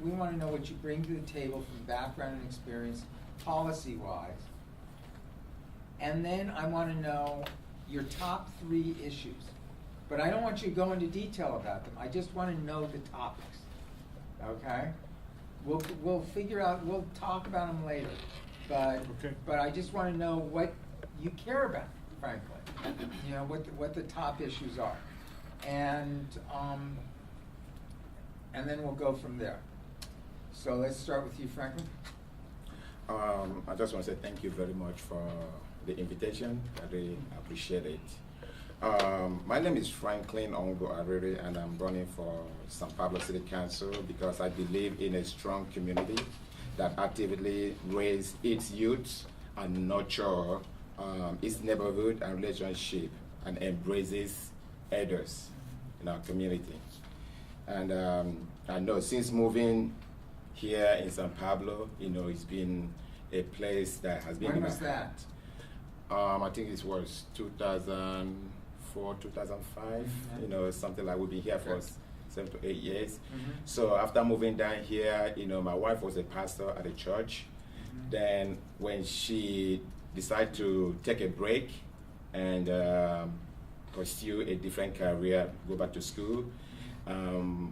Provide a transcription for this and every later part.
We want to know what you bring to the table from background and experience, policy-wise. And then I want to know your top 3 issues. But I don't want you to go into detail about them. I just want to know the topics. Okay? We'll figure out, we'll talk about them later. But I just want to know what you care about, frankly. You know, what the top issues are. And then we'll go from there. So let's start with you, Franklin. I just want to say thank you very much for the invitation. I really appreciate it. My name is Franklin Ongo Arere, and I'm running for San Pablo City Council because I believe in a strong community that actively raises its youth and nurture its neighborhood and relationship and embraces others in our community. And I know since moving here in San Pablo, you know, it's been a place that has been. When was that? I think it was 2004, 2005. Mm-hmm. You know, something like we've been here for 7 to 8 years. Mm-hmm. So after moving down here, you know, my wife was a pastor at a church. Mm-hmm. Then when she decided to take a break and pursue a different career, go back to school,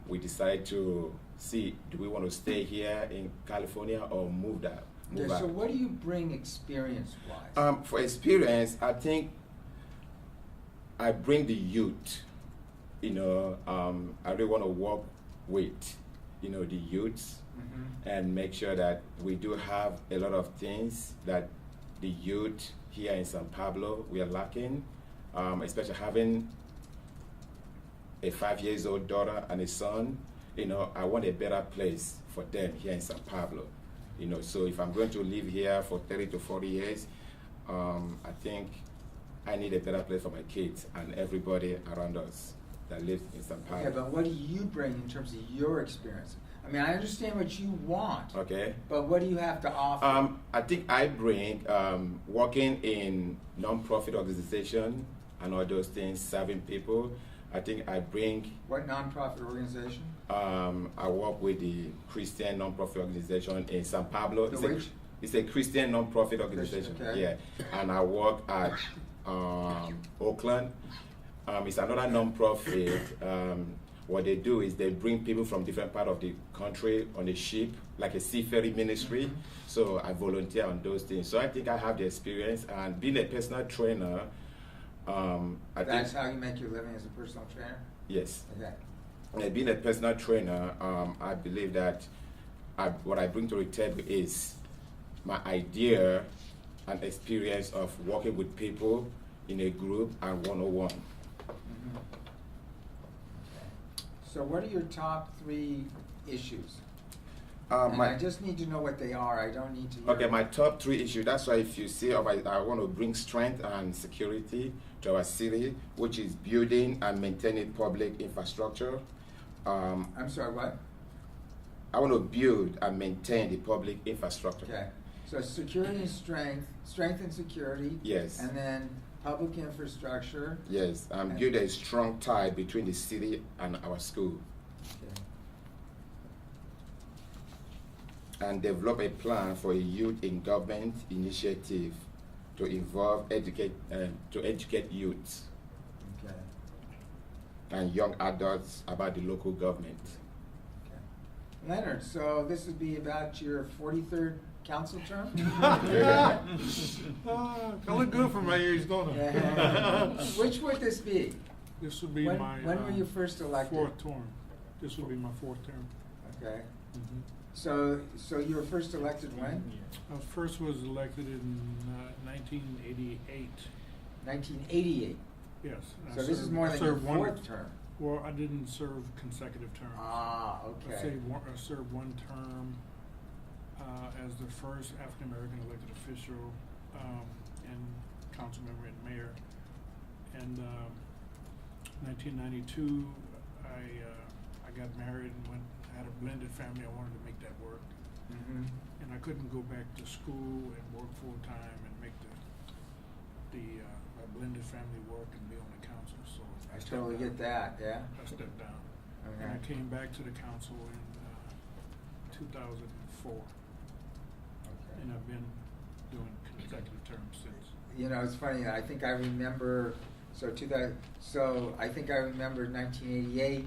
we decided to see, do we want to stay here in California or move out? So what do you bring experience-wise? For experience, I think I bring the youth. You know, I really want to work with, you know, the youths and make sure that we do have a lot of things that the youth here in San Pablo we are lacking, especially having a 5-year-old daughter and a son. You know, I want a better place for them here in San Pablo. You know, so if I'm going to live here for 30 to 40 years, I think I need a better place for my kids and everybody around us that lives in San Pablo. Yeah, but what do you bring in terms of your experience? I mean, I understand what you want. Okay. But what do you have to offer? I think I bring working in non-profit organization and all those things, serving people. I think I bring. What non-profit organization? I work with the Christian non-profit organization in San Pablo. It's a Christian non-profit organization. Okay. Yeah, and I work at Oakland. It's another non-profit. What they do is they bring people from different parts of the country on a ship, like a seafaring ministry. So I volunteer on those things. So I think I have the experience, and being a personal trainer. That's how you make your living as a personal trainer? Yes. Okay. Being a personal trainer, I believe that what I bring to the table is my idea and experience of working with people in a group and one-on-one. Mm-hmm. Okay. So what are your top 3 issues? I just need to know what they are. I don't need to hear. Okay, my top 3 issues. That's why if you see, I want to bring strength and security to our city, which is building and maintaining public infrastructure. I'm sorry, what? I want to build and maintain the public infrastructure. Okay. So security and strength and security. Yes. And then public infrastructure. Yes, and build a strong tie between the city and our school. Okay. And develop a plan for a youth in government initiative to involve educate youths Okay. and young adults about the local government. Okay. Leonard, so this would be about your 43rd council term? I look good for my age, don't I? Which would this be? This would be when were you first elected? 4th term. This would be my 4th term. Okay. So you were first elected when? I first was elected in 1988. 1988. Yes. So this is more than your 4th term. Well, I didn't serve consecutive terms. Ah, okay. I served 1 term as the first African American elected official and council member and mayor. And 1992, I got married and had a blended family. I wanted to make that work. And I couldn't go back to school and work full time and make the blended family work and be on the council. So I totally get that. Yeah. I stepped down. Okay. And I came back to the council in 2004, Okay. and I've been doing consecutive terms since. You know, it's funny, I think I remember, I think I remember 1988,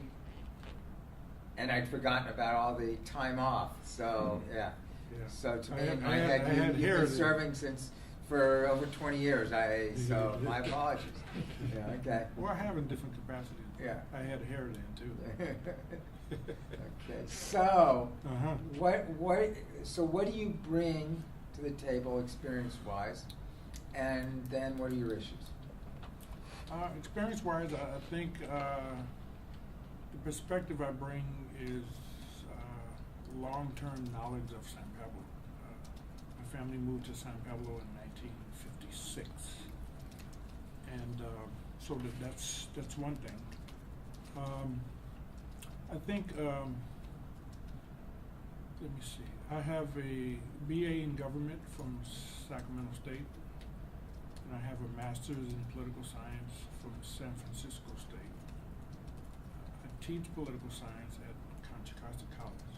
and I'd forgotten about all the time off, so, yeah. Yeah. So to I me, had- in my I had- head, I had you've hair been then. serving for over 20 years, so my apologies. Yeah, okay. Well, I have in different capacities. Yeah. I had hair then too. Okay, so, Uh-huh. what do you bring to the table experience-wise, and then what are your issues? Experience-wise, I think the perspective I bring is long-term knowledge of San Pablo. My family moved to San Pablo in 1956, and so that's one thing. I think let me see. I have a BA in government from Sacramento State, and I have a master's in political science from San Francisco State. I teach political science at Contra Costa College,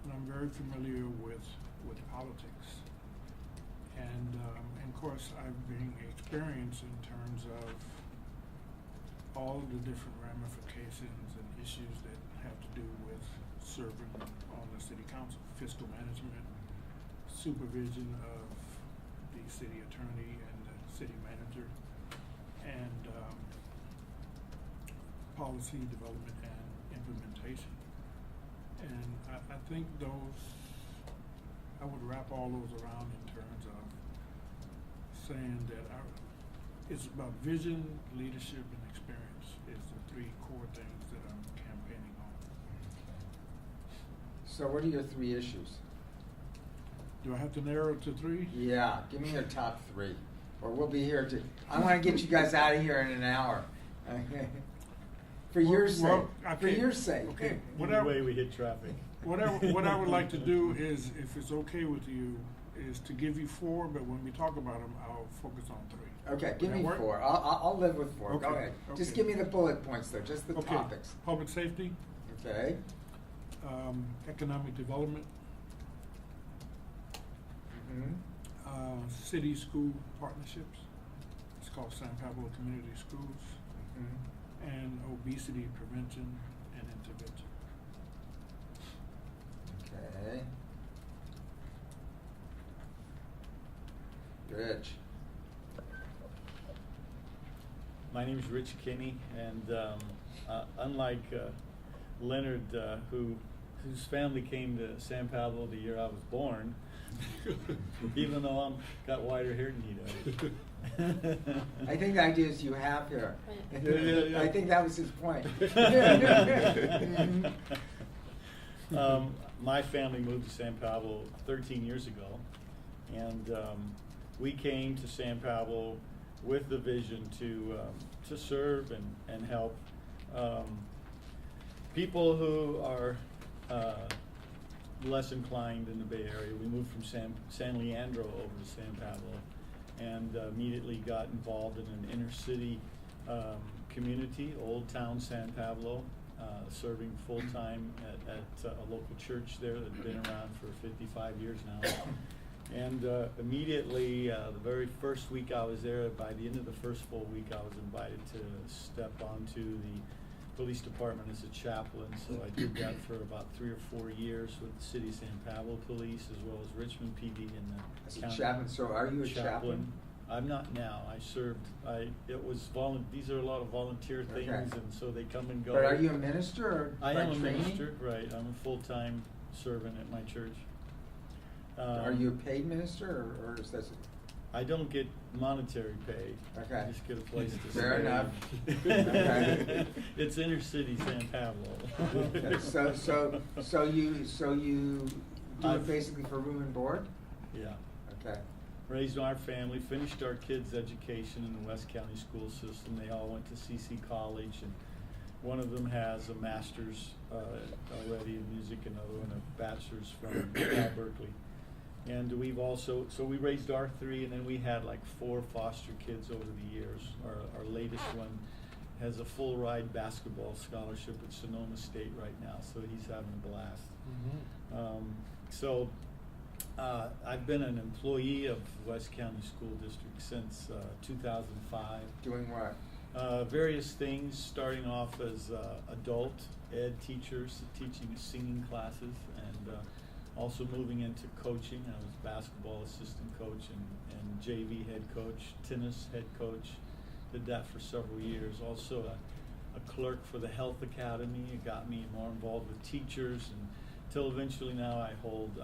and I'm very familiar with politics. And of course, I've been experienced in terms of all the different ramifications and issues that have to do with serving on the city council, fiscal management, supervision of the city attorney and the city manager, and policy development and implementation. And I think I would wrap all those around in terms of saying that it's about vision, leadership, and experience is the three core things that I'm campaigning on. So what are your three issues? Do I have to narrow it to three? Yeah, give me your top three, or we'll be here I want to get you guys out of here in an hour. Okay. For your sake. Well, For your sake. Okay. Either way, we hit traffic. What I would like to do is, if it's okay with you, is to give you four, but when we talk about them, I'll focus on three. Okay, give Does me that work? four. I'll live with four. Okay, Go ahead. Just okay. give me the bullet points though, just the Okay. topics. Public safety, Okay. economic development, Mm-hmm. city-school partnerships. It's called San Pablo Community Schools, Mm-hmm. and obesity prevention and intervention. Okay. Rich. My name is Rich Kinney, and unlike Leonard, whose family came to San Pablo the year I was born, even though got whiter hair than he does. I think the idea is you have here. Yeah. I think that was his point. My family moved to San Pablo 13 years ago, and we came to San Pablo with the vision to serve and help people who are less inclined in the Bay Area. We moved from San Leandro over to San Pablo, and immediately got involved in an inner city community, Old Town San Pablo, serving full time at a local church there that's been around for 55 years now. And immediately, the very first week I was there, by the end of the first full week, I was invited to step onto the police department as a chaplain. So I did that for about 3 or 4 years with the city of San Pablo Police, as well as Richmond PD and the As a county chaplain, so are you a chaplain? I'm not now. I served. These are a lot of volunteer things, Okay. and so they come and go. But are you a minister or I by am a training? minister, right? I'm a full-time servant at my church. Are you a paid minister or is that? I don't get monetary pay. Okay. I just get a place to stay. Fair enough. Okay. It's inner city San Pablo. Okay, so you do it I've- basically for room and board? Yeah. Okay. Raised our family, finished our kids' education in the West County school system. They all went to CC College, and one of them has a master's already in music, another one a bachelor's from Cal Berkeley. And we raised our three, and then we had like 4 foster kids over the years. Our latest one has a full ride basketball scholarship at Sonoma State right now, so he's having a blast. So I've been an employee of West County School District since 2005. Doing what? Various things, starting off as adult ed teachers, teaching singing classes, and also moving into coaching. I was basketball assistant coach and JV head coach, tennis head coach. Did that for several years. Also a clerk for the Health Academy. It got me more involved with teachers, and till eventually now I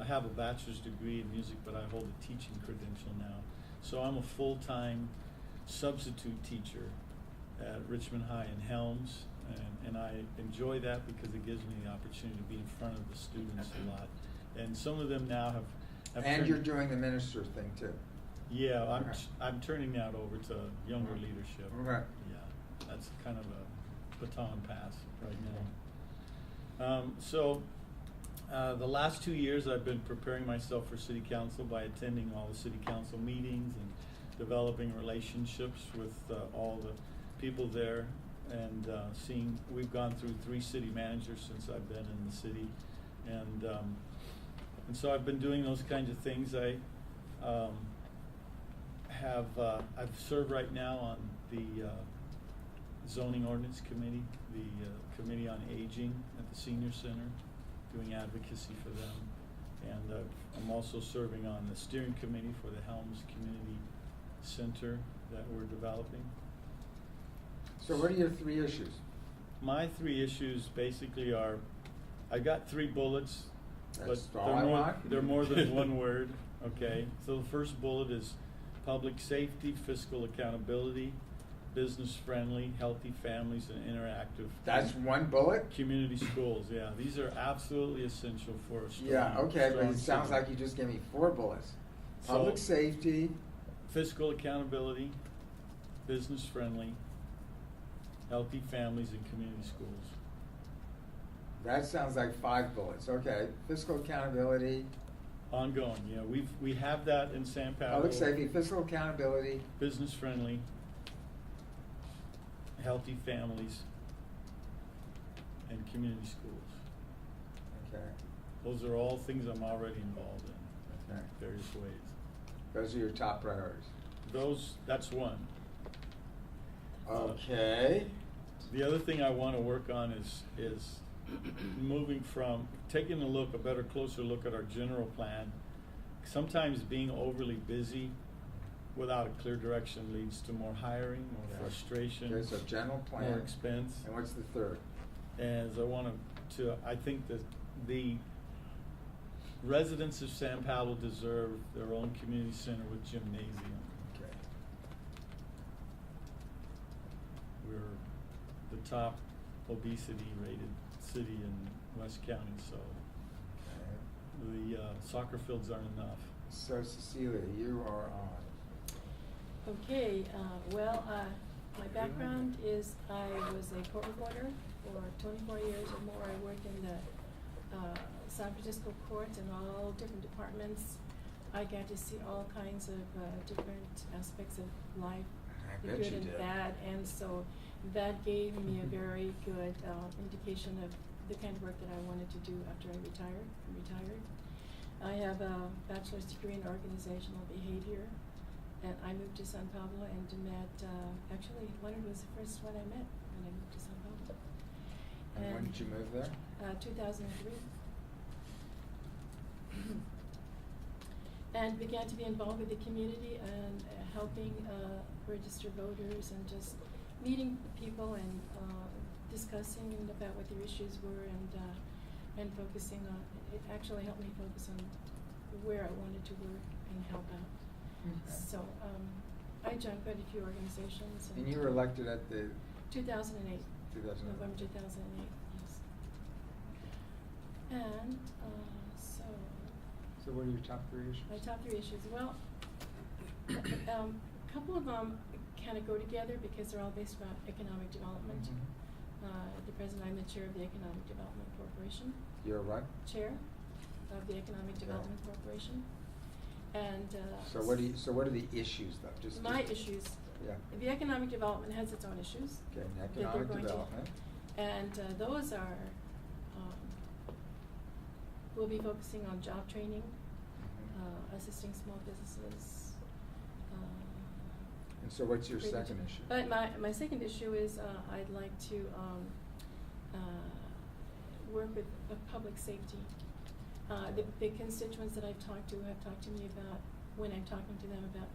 have a bachelor's degree in music, but I hold a teaching credential now. So I'm a full-time substitute teacher at Richmond High in Helms, and I enjoy that because it gives me the opportunity to be in front of the students a lot. And some of them now have And turned, you're doing the minister thing too. Yeah, Okay. I'm turning that over to younger leadership. Okay. Yeah, that's kind of a baton pass right now. So the last 2 years I've been preparing myself for city council by attending all the city council meetings and developing relationships with all the people there, and we've gone through 3 city managers since I've been in the city, and so I've been doing those kinds of things. I've served right now on the zoning ordinance committee, the committee on aging at the senior center, doing advocacy for them, and I'm also serving on the steering committee for the Helms Community Center that we're developing. So what are your 3 issues? My 3 issues basically are, I got 3 bullets, That's but all I want. they're more than one word. Okay, so the first bullet is public safety, fiscal accountability, business friendly, healthy families, and interactive. That's one bullet? Community schools. Yeah, these are absolutely essential for a strong. Yeah, okay, but strong it sounds city. like you just gave me 4 bullets. So- Public safety, Fiscal accountability, business friendly, healthy families, and community schools. that sounds like 5 bullets. Okay, fiscal accountability, Ongoing, yeah, we have that in San Pablo. public safety, fiscal accountability, Business friendly, healthy families, and community schools. okay, Those are all things I'm already involved in okay. various ways. Those are your top priorities. That's one. Okay. The other thing I want to work on is moving from taking a better closer look at our general plan. Sometimes being overly busy without a clear direction leads to more hiring, more Yeah. frustration, Okay, so general plan. more expense. And what's the third? As I think that the residents of San Pablo deserve their own community center with gymnasium. Okay. We're the top obesity rated city in West County, so Okay. the soccer fields aren't enough. So Cecilia, you are on. Okay, my background is I was a court reporter for 24 years or more. I worked in the San Francisco court and all different departments. I got to see all kinds of different aspects of life, I the bet good you and did. bad, and so that gave me a very good indication of the kind of work that I wanted to do after I retired. I have a bachelor's degree in organizational behavior, and I moved to San Pablo and met, actually, Leonard was the first one I met when I moved to San Pablo. And when did you move there? 2003. And began to be involved with the community and helping register voters and just meeting people and discussing about what their issues were and focusing on, it actually helped me focus on where I wanted to work and help out. Okay. So I joined quite a few organizations. And you were elected at the 2008. 2008. November 2008, yes. And So what are your top 3 issues? my top 3 issues. Well, a couple of them kind of go together because they're all based around economic development. Mhm. The present, I'm the chair of the Economic Development Corporation. You're what? Chair of the Economic Development Corporation. And So what are the issues though? my issues. Yeah. The economic development has its own issues. Okay, and that they're economic going development. And those are we'll be focusing on job training, assisting small businesses. And so what's your pretty second much. issue? But my second issue is I'd like to work with public safety. The constituents that I've talked to have talked to me about, when I'm talking to them about,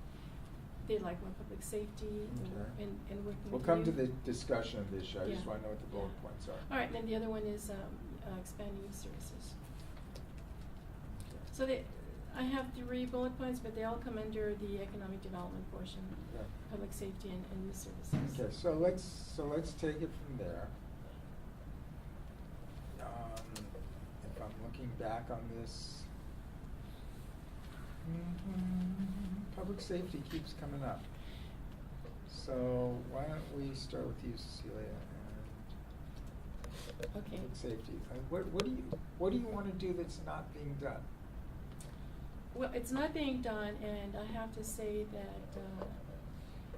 they like more public safety Okay. and working We'll with come to youth. the discussion of the issue. I just Yeah. want to know what the bullet Yeah. points are. All right, then the other one is expanding youth services. So I have 3 bullet points, but they all come under the economic development portion, Yeah. public safety and youth services. Okay, so let's take it from there. If I'm looking back on this, public safety keeps coming up. So why don't we start with you, Cecilia, and Okay. public safety. What do you want to do that's not being done? Well, it's not being done, and I have to say that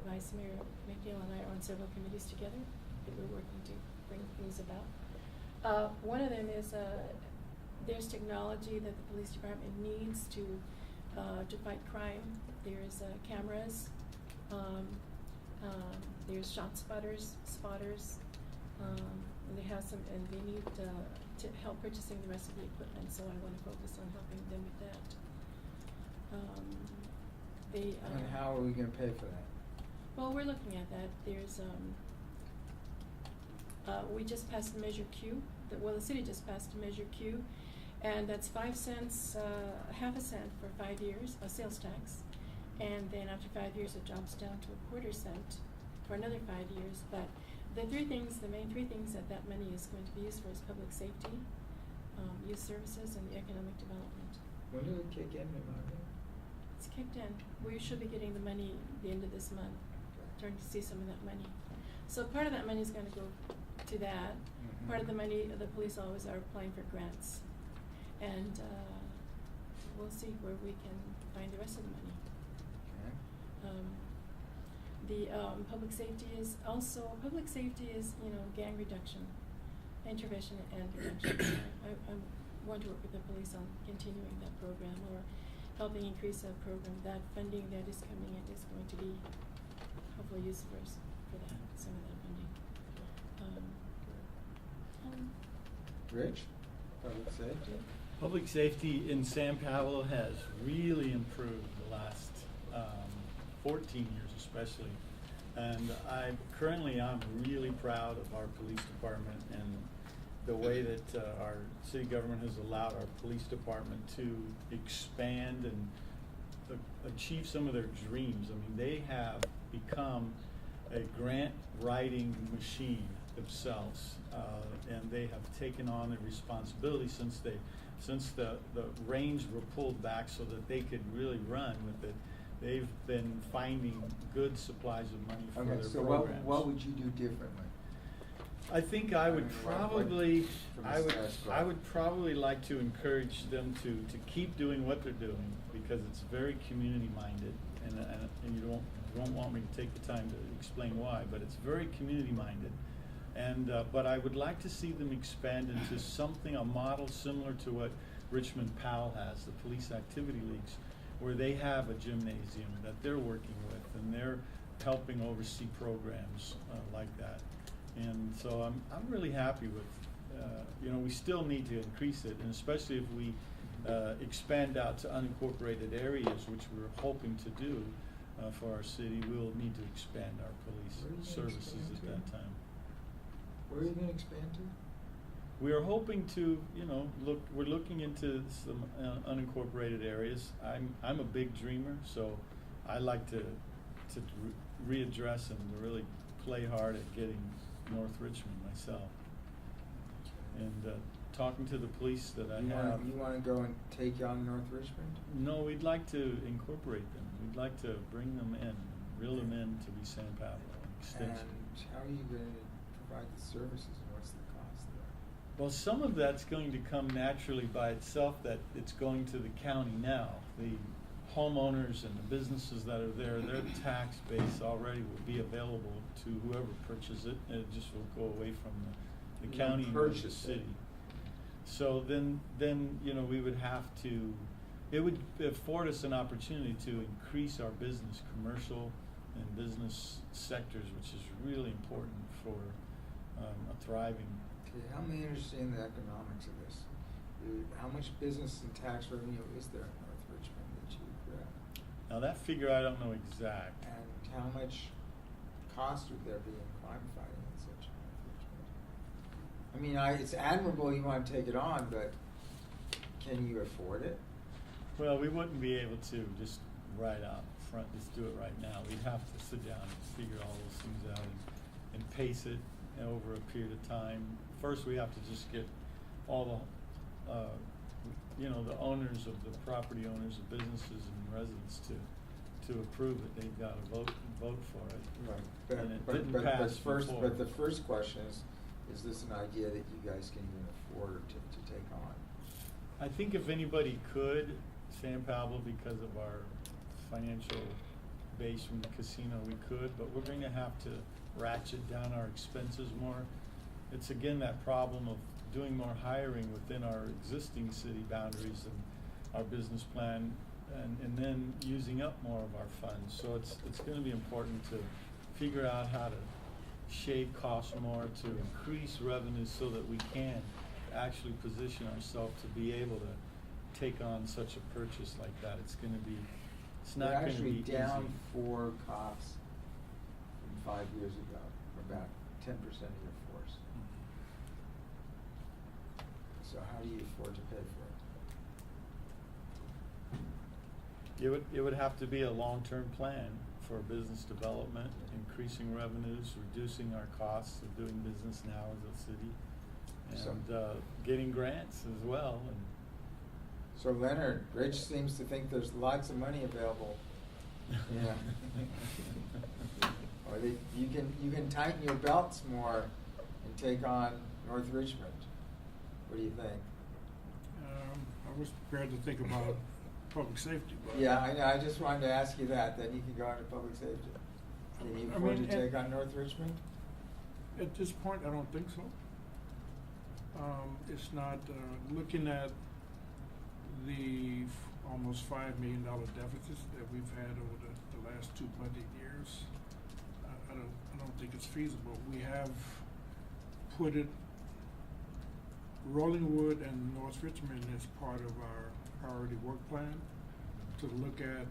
Vice Mayor McNeil and I are on several committees together that we're working to bring things about. One of them is there's technology that the police department needs to fight crime. There's cameras. There's shot spotters. And they have some, and they need to help purchasing the rest of the equipment. So I want to focus on helping them with that. And how are we going to pay for that? Well, we're looking at that. There's we just passed Measure Q. The city just passed Measure Q, and that's 5 cents, half a cent for 5 years, a sales tax, and then after 5 years, it drops down to a quarter cent for another 5 years. But the main three things that money is going to be used for is public safety, youth services, and the economic development. When did it kick in, remind me? It's kicked in. We should be getting the money at the end of this month, starting to see some of that money. So part of that money is going to go to that. Mhm. Part of the money, the police always are applying for grants. And we'll see where we can find the rest of the money. Okay. The public safety is gang reduction, intervention and reduction. I want to work with the police on continuing that program or helping increase that program. That funding that is coming in is going to be hopefully used for that, some of that funding. Rich, public safety? Public safety in San Pablo has really improved the last 14 years especially. And I'm really proud of our police department and the way that our city government has allowed our police department to expand and achieve some of their dreams. I mean, they have become a grant writing machine themselves, and they have taken on the responsibility since the reins were pulled back so that they could really run with it. They've been finding good supplies of money for Okay, their so programs. what would you do differently? I think I would probably, from I the would, status quo? I would probably like to encourage them to keep doing what they're doing because it's very community minded, and you don't want me to take the time to explain why, but it's very community minded. And but I would like to see them expand into a model similar to what Richmond Powell has, the police activity leagues, where they have a gymnasium that they're working with and they're helping oversee programs like that. And so I'm really happy with, we still need to increase it, and especially if we expand out to unincorporated areas, which we're hoping to do for our city, we'll need to expand our Where are you police gonna services expand at to? that time. Where are you going to expand to? We are hoping to, we're looking into some unincorporated areas. I'm a big dreamer, so I like to readdress and to really play hard at getting North Richmond myself. And talking to the police that I have. You want to go and take on North Richmond? No, we'd like to incorporate them. We'd like to bring them in, reel them in to be San Pablo extension. And how are you going to provide the services, and what's the cost there? Well, some of that's going to come naturally by itself, that it's going to the county now. The homeowners and the businesses that are there, their tax base already will be available to whoever purchases it, and it just will go away from the You county and the purchase it. city. So then, you know, we would have to, it would afford us an opportunity to increase our business, commercial and business sectors, which is really important for a thriving. Okay, help me understand the economics of this. How much business and tax revenue is there in North Richmond that you grab? Now that figure I don't know exact. And how much cost would there be in crime fighting in such North Richmond? I mean, it's admirable you want to take it on, but can you afford it? Well, we wouldn't be able to just right up front, just do it right now. We'd have to sit down and figure all those things out and pace it over a period of time. First, we have to just get all the, you know, the owners of the property owners of businesses and residents to approve it. They've got to vote for it. Right. And it didn't pass before. But the first question is this an idea that you guys can even afford to take on? I think if anybody could, San Pablo, because of our financial base from the casino, we could, but we're going to have to ratchet down our expenses more. It's again that problem of doing more hiring within our existing city boundaries and our business plan, and then using up more of our funds. So it's going to be important to figure out how to shave costs more, to increase revenues so that we can actually position ourselves to be able to take on such a purchase like that. It's going to be, it's not going to be easy. We're actually down 4 cops from 5 years ago, about 10% of your force. So how do you afford to pay for it? It would have to be a long-term plan for business development, increasing revenues, reducing our costs of doing business now as a city, and getting grants as well. And so Leonard, Rich seems to think there's lots of money available. Yeah. Or you can tighten your belts more and take on North Richmond. What do you think? I was prepared to think about public safety. But Yeah, I know. I just wanted to ask you that. Then you can go into public safety. Can you afford to take on North Richmond? At this point, I don't think so. It's not, looking at the almost $5 million deficits that we've had over the last 2 budget years, I don't think it's feasible. We have put it, Rollingwood and North Richmond is part of our priority work plan to look at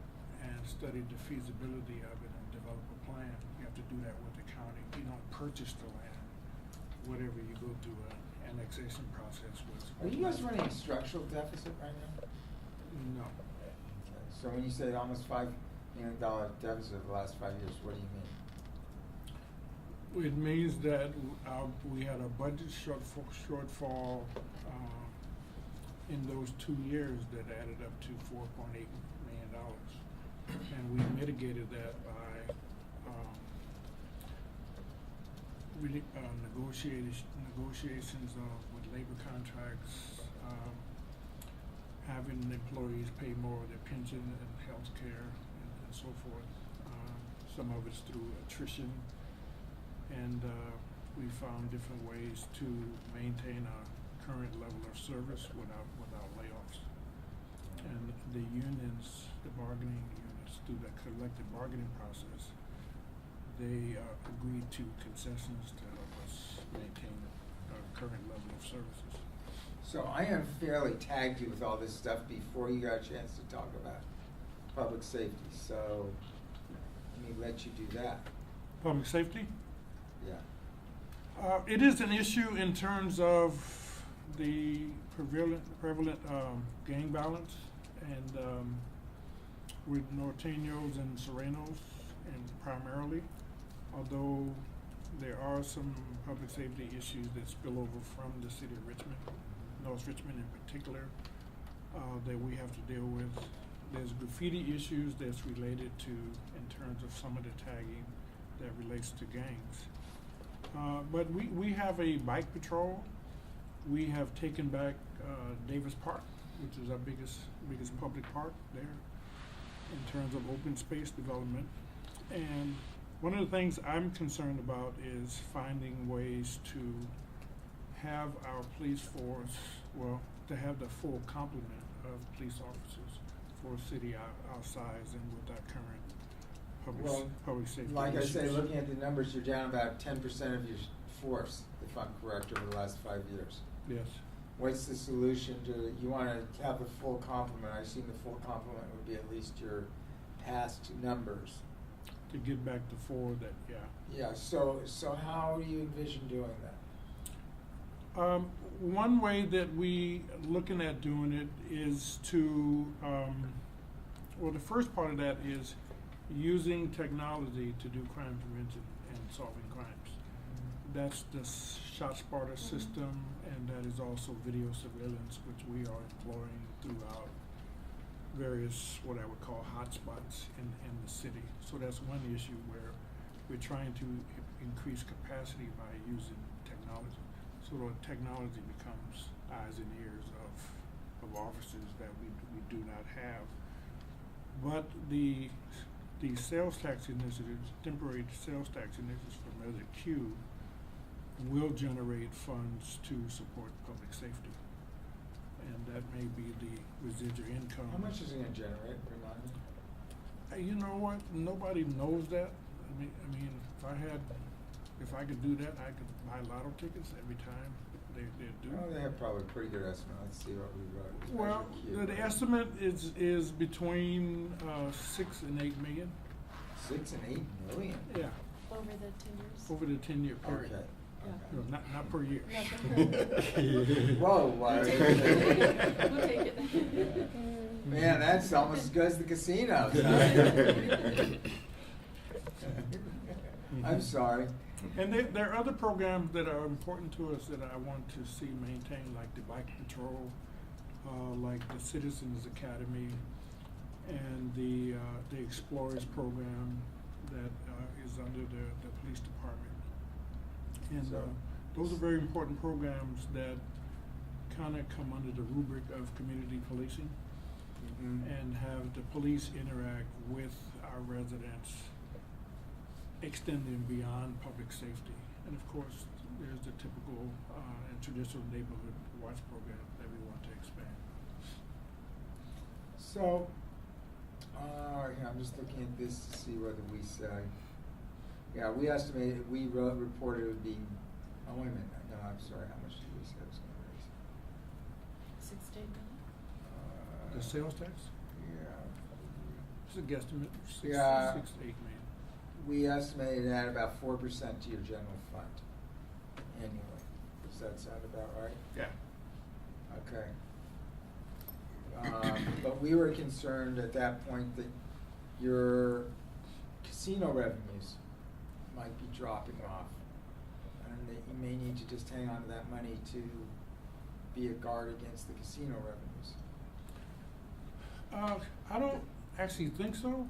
and study the feasibility of it and develop a plan. You have to do that with the county. You don't purchase the land. Whatever, you go through an annexation process with. Are you guys running a structural deficit right now? No. Okay. So when you say almost $5 million deficit over the last 5 years, what do you mean? It means that we had a budget shortfall in those 2 years that added up to $4.8 million. And we mitigated that by negotiations with labor contracts, having employees pay more of their pension and health care and so forth. Some of it's through attrition. And we found different ways to maintain our current level of service without layoffs. And the unions, the bargaining units, through the collective bargaining process, they agreed to concessions to help us maintain our current level of services. So I unfairly tagged you with all this stuff before you got a chance to talk about public safety. So let me let you do that. Public safety? Yeah. It is an issue in terms of the prevalent gang violence, and with Norteños and Serenos, and primarily, although there are some public safety issues that spill over from the city of Richmond, North Richmond in particular, that we have to deal with. There's graffiti issues that's related to, in terms of some of the tagging that relates to gangs. But we have a bike patrol. We have taken back Davis Park, which is our biggest public park there in terms of open space development. And one of the things I'm concerned about is finding ways to have our police force well, to have the full complement of police officers for city our size and with our current public safety Like I say, issues. looking at the numbers, you're down about 10% of your force, if I'm correct, over the last 5 years. Yes. What's the solution to, you want to have a full complement? I assume the full complement would be at least your past numbers. To get back to 4 that, yeah. Yeah, so how do you envision doing that? One way that we looking at doing it is to, well, the first part of that is using technology to do crime prevention and solving crimes. That's the ShotSpotter system, and that is also video surveillance, which we are employing throughout various, what I would call hotspots in the city. So that's one issue where we're trying to increase capacity by using technology. So the technology becomes eyes and ears of officers that we do not have. But the sales tax initiatives, temporary sales tax initiatives from Measure Q will generate funds to support public safety. And that may be the residual income. How much is it going to generate, remind me? You know what? Nobody knows that. I mean, if I could do that, I could buy lotto tickets every time they do. Oh, they have probably a pretty good estimate. Let's see what we wrote. It's Well, Measure Q. the estimate is between 6 and 8 million. 6 and 8 million? Yeah, Over the 10 years. over the 10-year period. Okay. Yeah. No, not per year. Whoa, why? We'll take it. We'll take it. Man, that's almost as good as the casinos. I'm sorry. And there are other programs that are important to us that I want to see maintained, like the bike patrol, like the Citizens Academy, and the Explorers program that is under the police department. And So- those are very important programs that kind of come under the rubric of community policing Mhm. and have the police interact with our residents, extending beyond public safety. And of course, there's the typical and traditional neighborhood watch program that we want to expand. So, I'm just looking at this to see whether we say, yeah, we estimated, reported it would be, oh, wait a minute, no, I'm sorry, how much did we say it was gonna raise? 6 to 8 million. The sales tax, Yeah. it's a guesstimate, Yeah. 6 to 8 million. We estimated at about 4% to your general fund annually. Does that sound about right? Yeah. Okay. But we were concerned at that point that your casino revenues might be dropping off, and that you may need to just hang on to that money to be a guard against the casino revenues. I don't actually think so.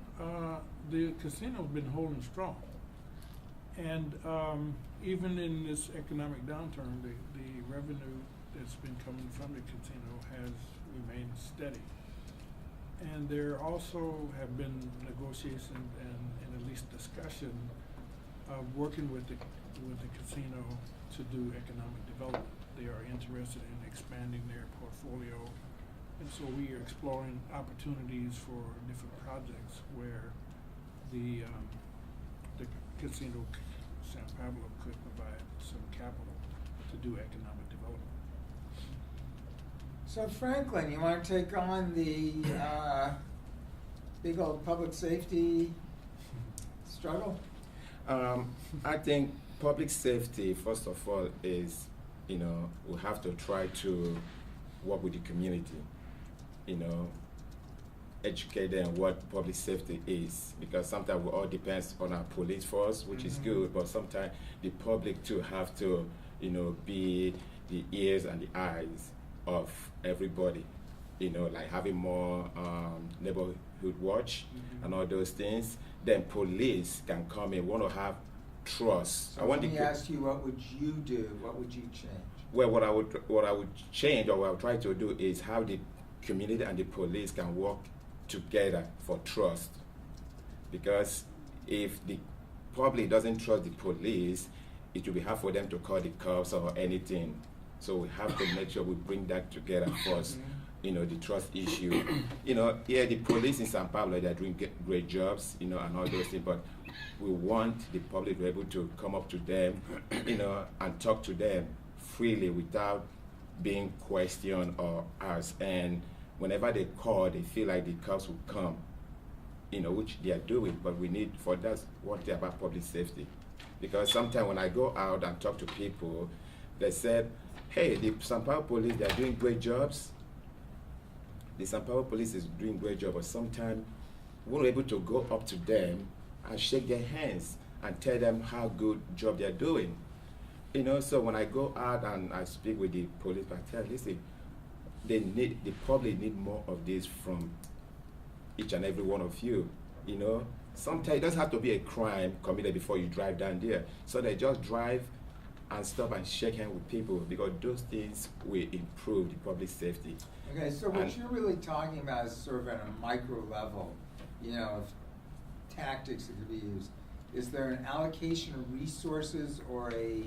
The casino's been holding strong. And even in this economic downturn, the revenue that's been coming from the casino has remained steady. And there also have been negotiations and at least discussion of working with the casino to do economic development. They are interested in expanding their portfolio. And so we are exploring opportunities for different projects where the casino, San Pablo, could provide some capital to do economic development. So Franklin, you want to take on the big old public safety struggle? I think public safety, first of all, is, we have to try to work with the community, educate them what public safety is, because sometimes it all depends on our police force, which is good, but sometimes the public too have to, be the ears and the eyes of everybody, like having more neighborhood watch and all those things. Then police can come in, want to have trust. So let me ask you, what would you do? What would you change? Well, what I would change, or what I would try to do, is how the community and the police can work together for trust. Because if the public doesn't trust the police, it will be hard for them to call the cops or anything. So we have to make sure we bring that together first. You know, the trust issue. You know, yeah, the police in San Pablo, they're doing great jobs, you know, and all those things, but we want the public to be able to come up to them, you know, and talk to them freely without being questioned or asked. And whenever they call, they feel like the cops will come, you know, which they are doing, but we need, for that's one thing about public safety. Because sometimes when I go out and talk to people, they said, hey, the San Pablo police, they're doing great jobs. The San Pablo police is doing great job, but sometimes we're able to go up to them and shake their hands and tell them how good job they're doing. You know, so when I go out and I speak with the police, I tell them, listen, the public need more of this from each and every one of you. You know, sometimes it doesn't have to be a crime committed before you drive down there. So they just drive and stop and shake hands with people, because those things will improve the public safety. Okay, so what And- you're really talking about is sort of at a micro level, you know, of tactics that could be used. Is there an allocation of resources or a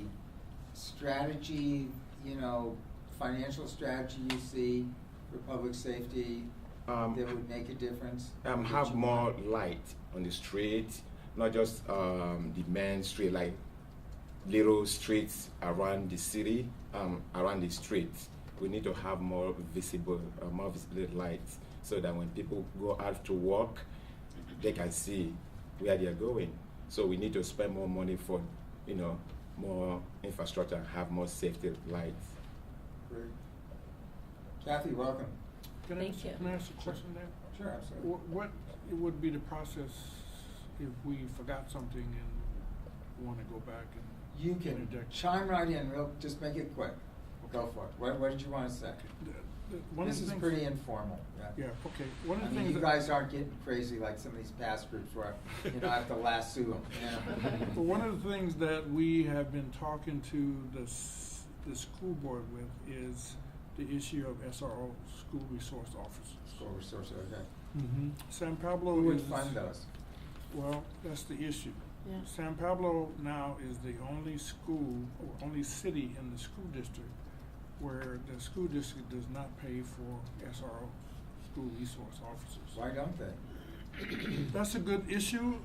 strategy, you know, financial strategy you see for public safety that would make a difference? That Have you more want? light on the street, not just the main street, like little streets around the city, around the streets. We need to have more visible lights, so that when people go out to work, they can see where they are going. So we need to spend more money for, you know, more infrastructure, have more safety lights. Great. Kathy, welcome. Can I Thank ask- you. Can I ask a question there? Sure, absolutely. What would be the process if we forgot something and want to go back and You can interject? chime right in, just make it quick. Go for it. What did you want to say? One of This the is things- pretty informal. Yeah, okay. One of I the mean, things you that- guys aren't getting crazy like some of these past groups where, you know, I have to lasso them, you know? Well, one of the things that we have been talking to the school board with is the issue of SRO, school resource officers. School resource, okay. San Pablo Who would is- fund those? Well, that's the issue. Yeah. San Pablo now is the only school, or only city in the school district where the school district does not pay for SRO, school resource officers. Why don't they? That's a good issue.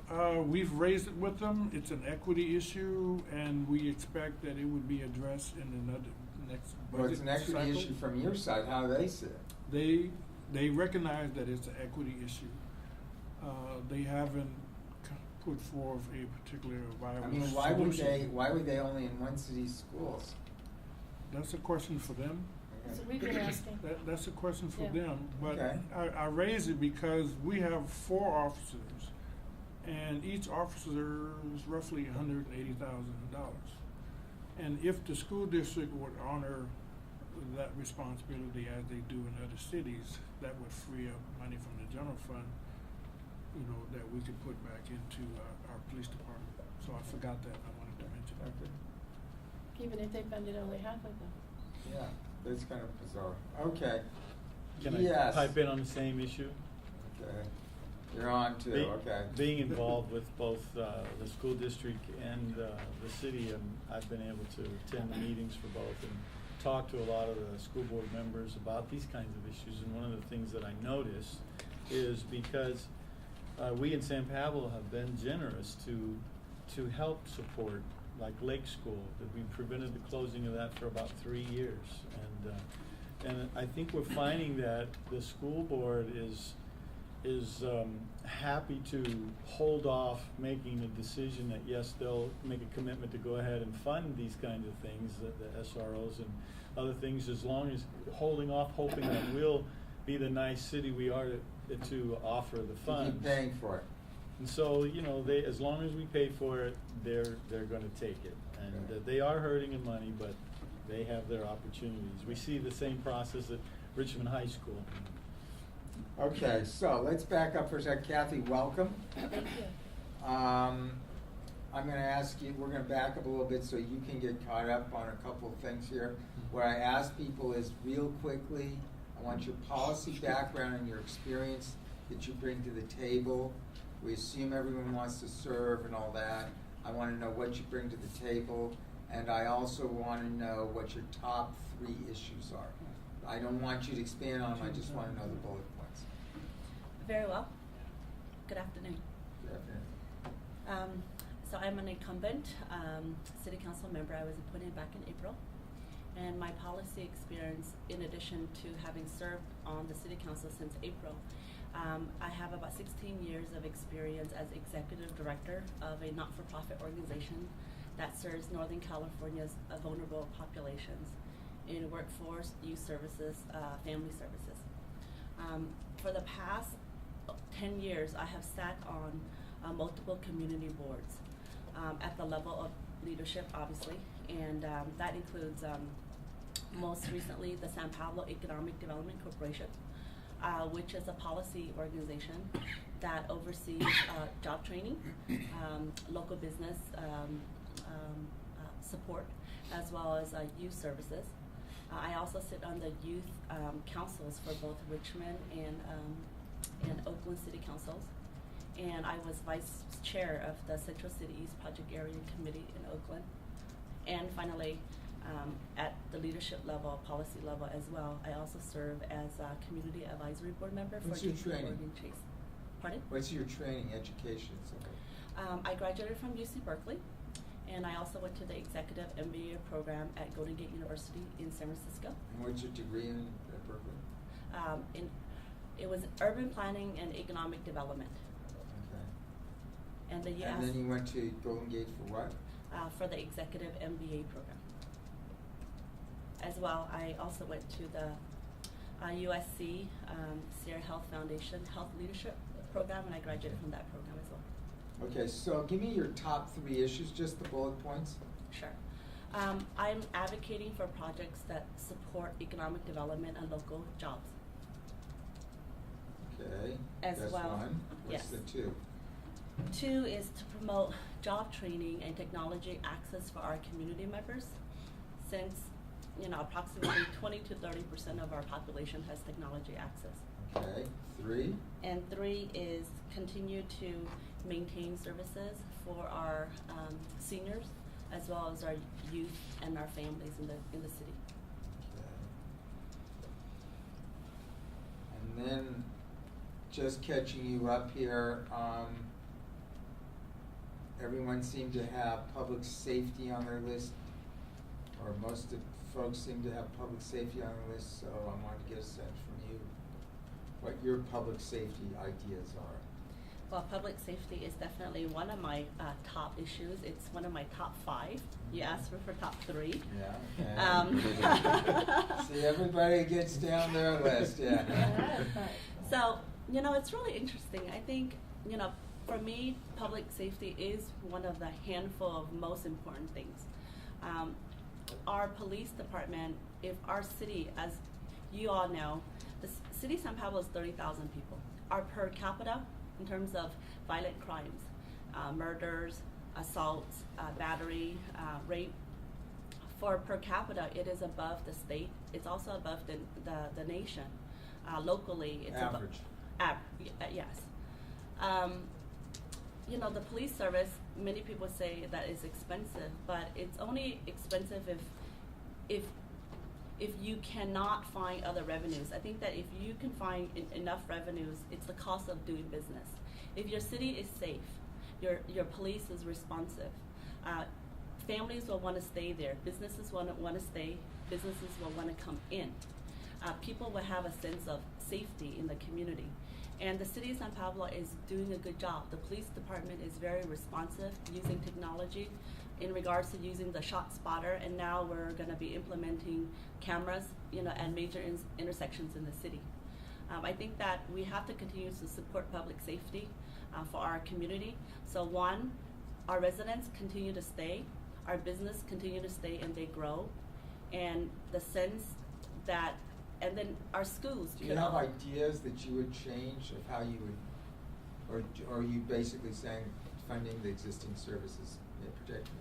We've raised it with them. It's an equity issue, and we expect that it would be addressed in another next budget Well, it's an equity cycle. issue from your side, how do they see it? They recognize that it's an equity issue. They haven't put forth a particular viable I mean, solution. why would they only in one city's schools? That's a question for them. So we've been asking. That's a question for Yeah. them, but Okay. I raise it because we have 4 officers, and each officer is roughly $180,000. And if the school district would honor that responsibility as they do in other cities, that would free up money from the general fund, you know, that we could put back into our police department. So I forgot that, I wanted to mention that. Okay. Even if they funded only half of them. Yeah, that's kind of bizarre. Okay. Can I Yes. pipe in on the same issue? Okay. You're on too, okay. Being involved with both the school district and the city, I've been able to attend the meetings for both and talk to a lot of the school board members about these kinds of issues. And one of the things that I notice is because we in San Pablo have been generous to help support, like Lake School, that we prevented the closing of that for about 3 years. And I think we're finding that the school board is happy to hold off making a decision that, yes, they'll make a commitment to go ahead and fund these kinds of things, the SROs and other things, as long as holding off, hoping that we'll be the nice city we are to offer the funds. Keep paying for it. And so, you know, as long as we pay for it, they're gonna take it. And Okay. they are hurting in money, but they have their opportunities. We see the same process at Richmond High School. Okay, so let's back up for a second. Kathy, welcome. Thank you. I'm gonna ask you, we're gonna back up a little bit so you can get caught up on a couple of things here. What I ask people is, real quickly, I want your policy background and your experience that you bring to the table. We assume everyone wants to serve and all that. I wanna know what you bring to the table, And I also want to know what your top 3 issues are. I don't want you to expand on them, I just want to know the bullet points. Very well. Good afternoon. Good afternoon. So I'm an incumbent city council member. I was appointed back in April. And my policy experience, in addition to having served on the city council since April, I have about 16 years of experience as executive director of a not-for-profit organization that serves Northern California's vulnerable populations in workforce, youth services, family services. For the past 10 years, I have sat on multiple community boards at the level of leadership, obviously, and that includes most recently the San Pablo Economic Development Corporation, which is a policy organization that oversees job training, local business support, as well as youth services. I also sit on the youth councils for both Richmond and Oakland City Councils. And I was vice chair of the Central City East Project Area Committee in Oakland. And finally, at the leadership level, policy level as well, I also serve as a community advisory board member What's for your JP training? Morgan Chase. Pardon? What's your training, education, and so forth? I graduated from UC Berkeley, and I also went to the executive MBA program at Golden Gate University in San Francisco. And what's your degree in at Berkeley? It was urban planning and economic development. Okay. And then you And asked then you went to Golden Gate for what? for the executive MBA program. As well, I also went to the USC Sierra Health Foundation Health Leadership Program, and I graduated from that program as well. Okay, so give me your top 3 issues, just the bullet points. Sure. I'm advocating for projects that support economic development and local jobs. Okay. As That's well, 1. What's yes. the 2? 2 is to promote job training and technology access for our community members, since approximately 20 to 30% of our population has technology access. Okay. 3? And 3 is continue to maintain services for our seniors, as well as our youth and our families in the city. Okay. And then, just catching you up here, everyone seemed to have public safety on their list, or most of folks seem to have public safety on their list, so I wanted to get a sense from you what your public safety ideas are. Well, public safety is definitely one of my top issues. It's one of my top 5. You asked me for top 3. Yeah, okay. See, everybody gets down their list, yeah. So, it's really interesting. I think, for me, public safety is one of the handful of most important things. Our police department, if our city, as you all know, the city of San Pablo is 30,000 people. Our per capita, in terms of violent crimes, murders, assaults, battery, rape, for per capita, it is above the state. It's also above the nation. Locally, it's Average. Yes. The police service, many people say that it's expensive, but it's only expensive if you cannot find other revenues. I think that if you can find enough revenues, it's the cost of doing business. If your city is safe, your police is responsive, families will want to stay there, businesses want to stay, businesses will want to come in. People will have a sense of safety in the community. And the city of San Pablo is doing a good job. The police department is very responsive, using technology in regards to using the shot spotter, and now we're going to be implementing cameras, at major intersections in the city. I think that we have to continue to support public safety for our community. So 1, our residents continue to stay, our business continue to stay and they grow, and the sense that, and then our schools. Do you have ideas that you would change of how you would, or are you basically saying funding the existing services protecting?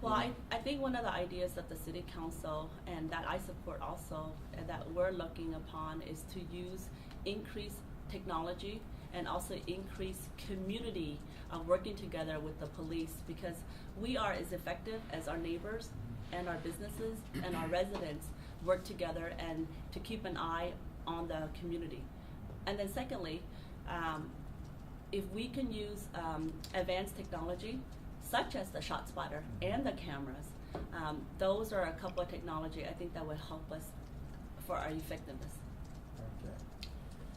Well, I think one of the ideas that the city council and that I support also and that we're looking upon is to use increased technology and also increase community working together with the police, because we are as effective as our neighbors and our businesses and our residents work together and to keep an eye on the community. And then secondly, if we can use advanced technology such as the ShotSpotter and the cameras, those are a couple of technology I think that would help us for our effectiveness. Okay.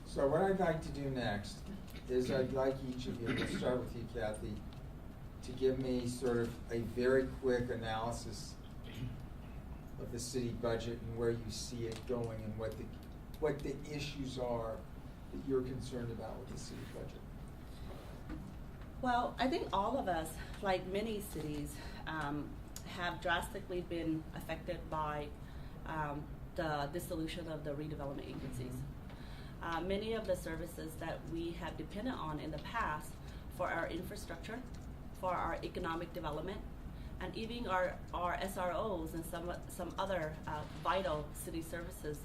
So what I'd like to do next is I'd like each of you, we'll start with you, Kathy, to give me sort of a very quick analysis of the city budget and where you see it going and what the issues are that you're concerned about with the city budget. Well, I think all of us, like many cities, have drastically been affected by the dissolution of the redevelopment agencies. Many of the services that we have depended on in the past for our infrastructure, for our economic development, and even our SROs and some other vital city services,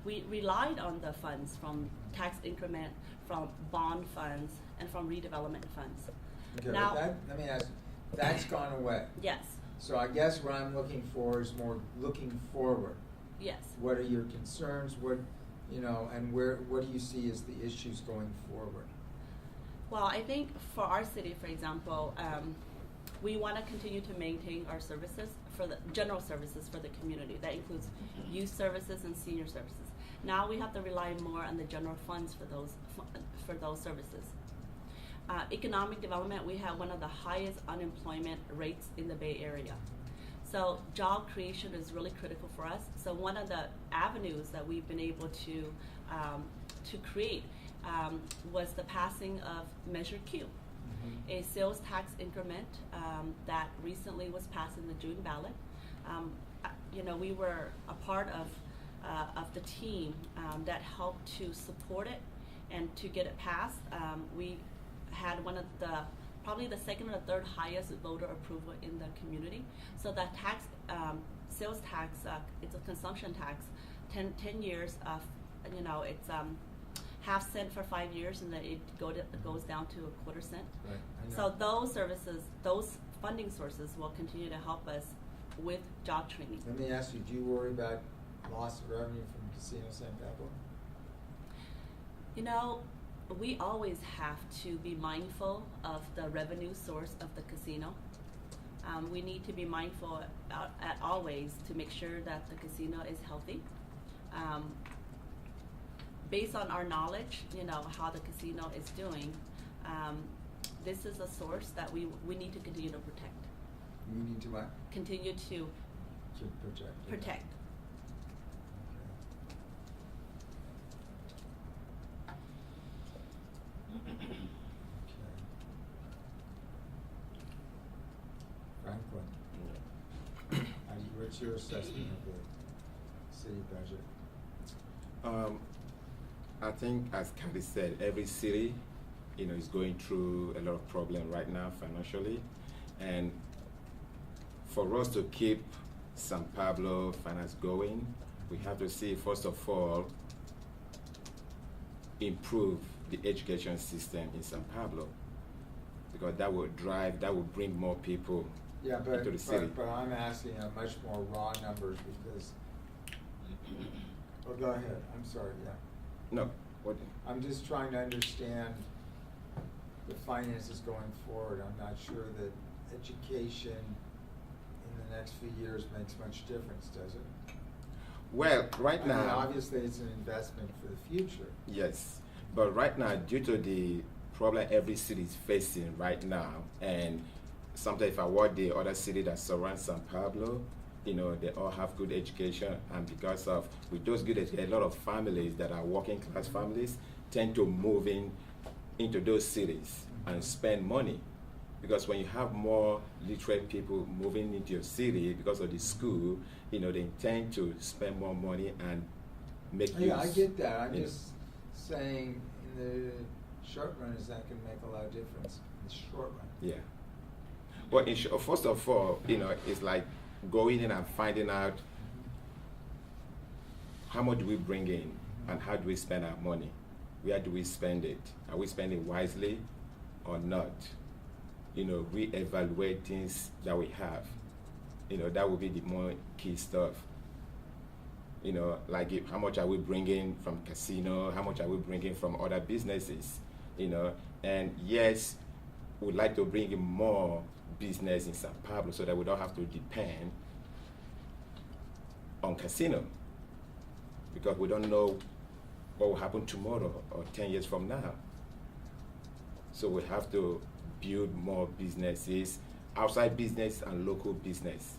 we relied on the funds from tax increment, from bond funds, and from redevelopment funds. Okay, Now, but let me ask, that's gone away. yes, So I guess what I'm looking for is more looking forward. yes. What are your concerns? What, and what do you see as the issues going forward? Well, I think for our city, for example, we want to continue to maintain our services for the general services for the community. That includes youth services and senior services. Now we have to rely more on the general funds for those services. Economic development, we have one of the highest unemployment rates in the Bay Area. So job creation is really critical for us. So one of the avenues that we've been able to create was the passing of Measure Q, a sales tax increment that recently was passed in the June ballot. We were a part of the team that helped to support it and to get it passed. We had one of probably the second or third highest voter approval in the community. So that tax, sales tax, it's a consumption tax, 10 years of, it's half cent for 5 years, and then it goes down to a quarter cent. Right. I know. So those services, those funding sources will continue to help us with job training. Let me ask you, do you worry about loss of revenue from Casino San Pablo? We always have to be mindful of the revenue source of the casino. We need to be mindful at always to make sure that the casino is healthy. Based on our knowledge, how the casino is doing, this is a source that we need to continue to protect. You need to what? Continue to protect. protect. Okay. Franklin, what's your assessment of the city budget? I think, as Kathy said, every city, is going through a lot of problem right now financially, and for us to keep San Pablo finance going, we have to see, first of all, improve the education system in San Pablo, because that will bring more people into the city. But I'm asking a much more raw numbers because. Oh, go ahead. I'm sorry. Yeah. No. What? I'm just trying to understand the finances going forward. I'm not sure that education in the next few years makes much difference, does it? Well, right now. I mean, obviously, it's an investment for the future. Yes, but right now, due to the problem every city is facing right now, and sometimes if I work the other city that surrounds San Pablo, they all have good education, and because of with those good education, a lot of families that are working class families tend to move into those cities and spend money, because when you have more literate people moving into your city because of the school, they tend to spend more money and make use. Yeah, I get that. I'm just saying in the short run, is that going to make a lot of difference in the short run? Yeah. Well, first of all, it's like going in and finding out how much do we bring in and how do we spend our money. where do we spend it? Are we spending wisely or not? Reevaluate things that we have. That would be the more key stuff. Like how much are we bringing from casino? How much are we bringing from other businesses? And yes, we'd like to bring in more business in San Pablo so that we don't have to depend on casino, because we don't know what will happen tomorrow or 10 years from now. So we have to build more businesses, outside business and local business.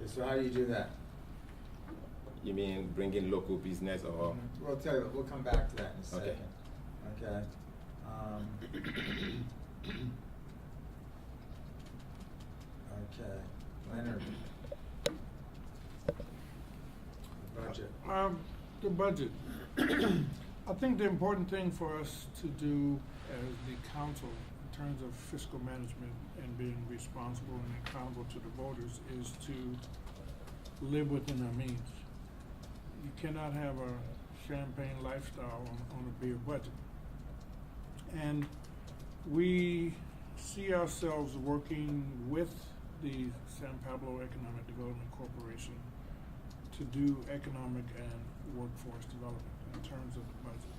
So how do you do that? You mean bringing local business or? We'll tell you, we'll come back to that in a second. Okay. Okay, Leonard. Budget. The budget. I think the important thing for us to do as the council in terms of fiscal management and being responsible and accountable to the voters is to live within our means. You cannot have a champagne lifestyle on a beer budget. And we see ourselves working with the San Pablo Economic Development Corporation to do economic and workforce development in terms of the budget.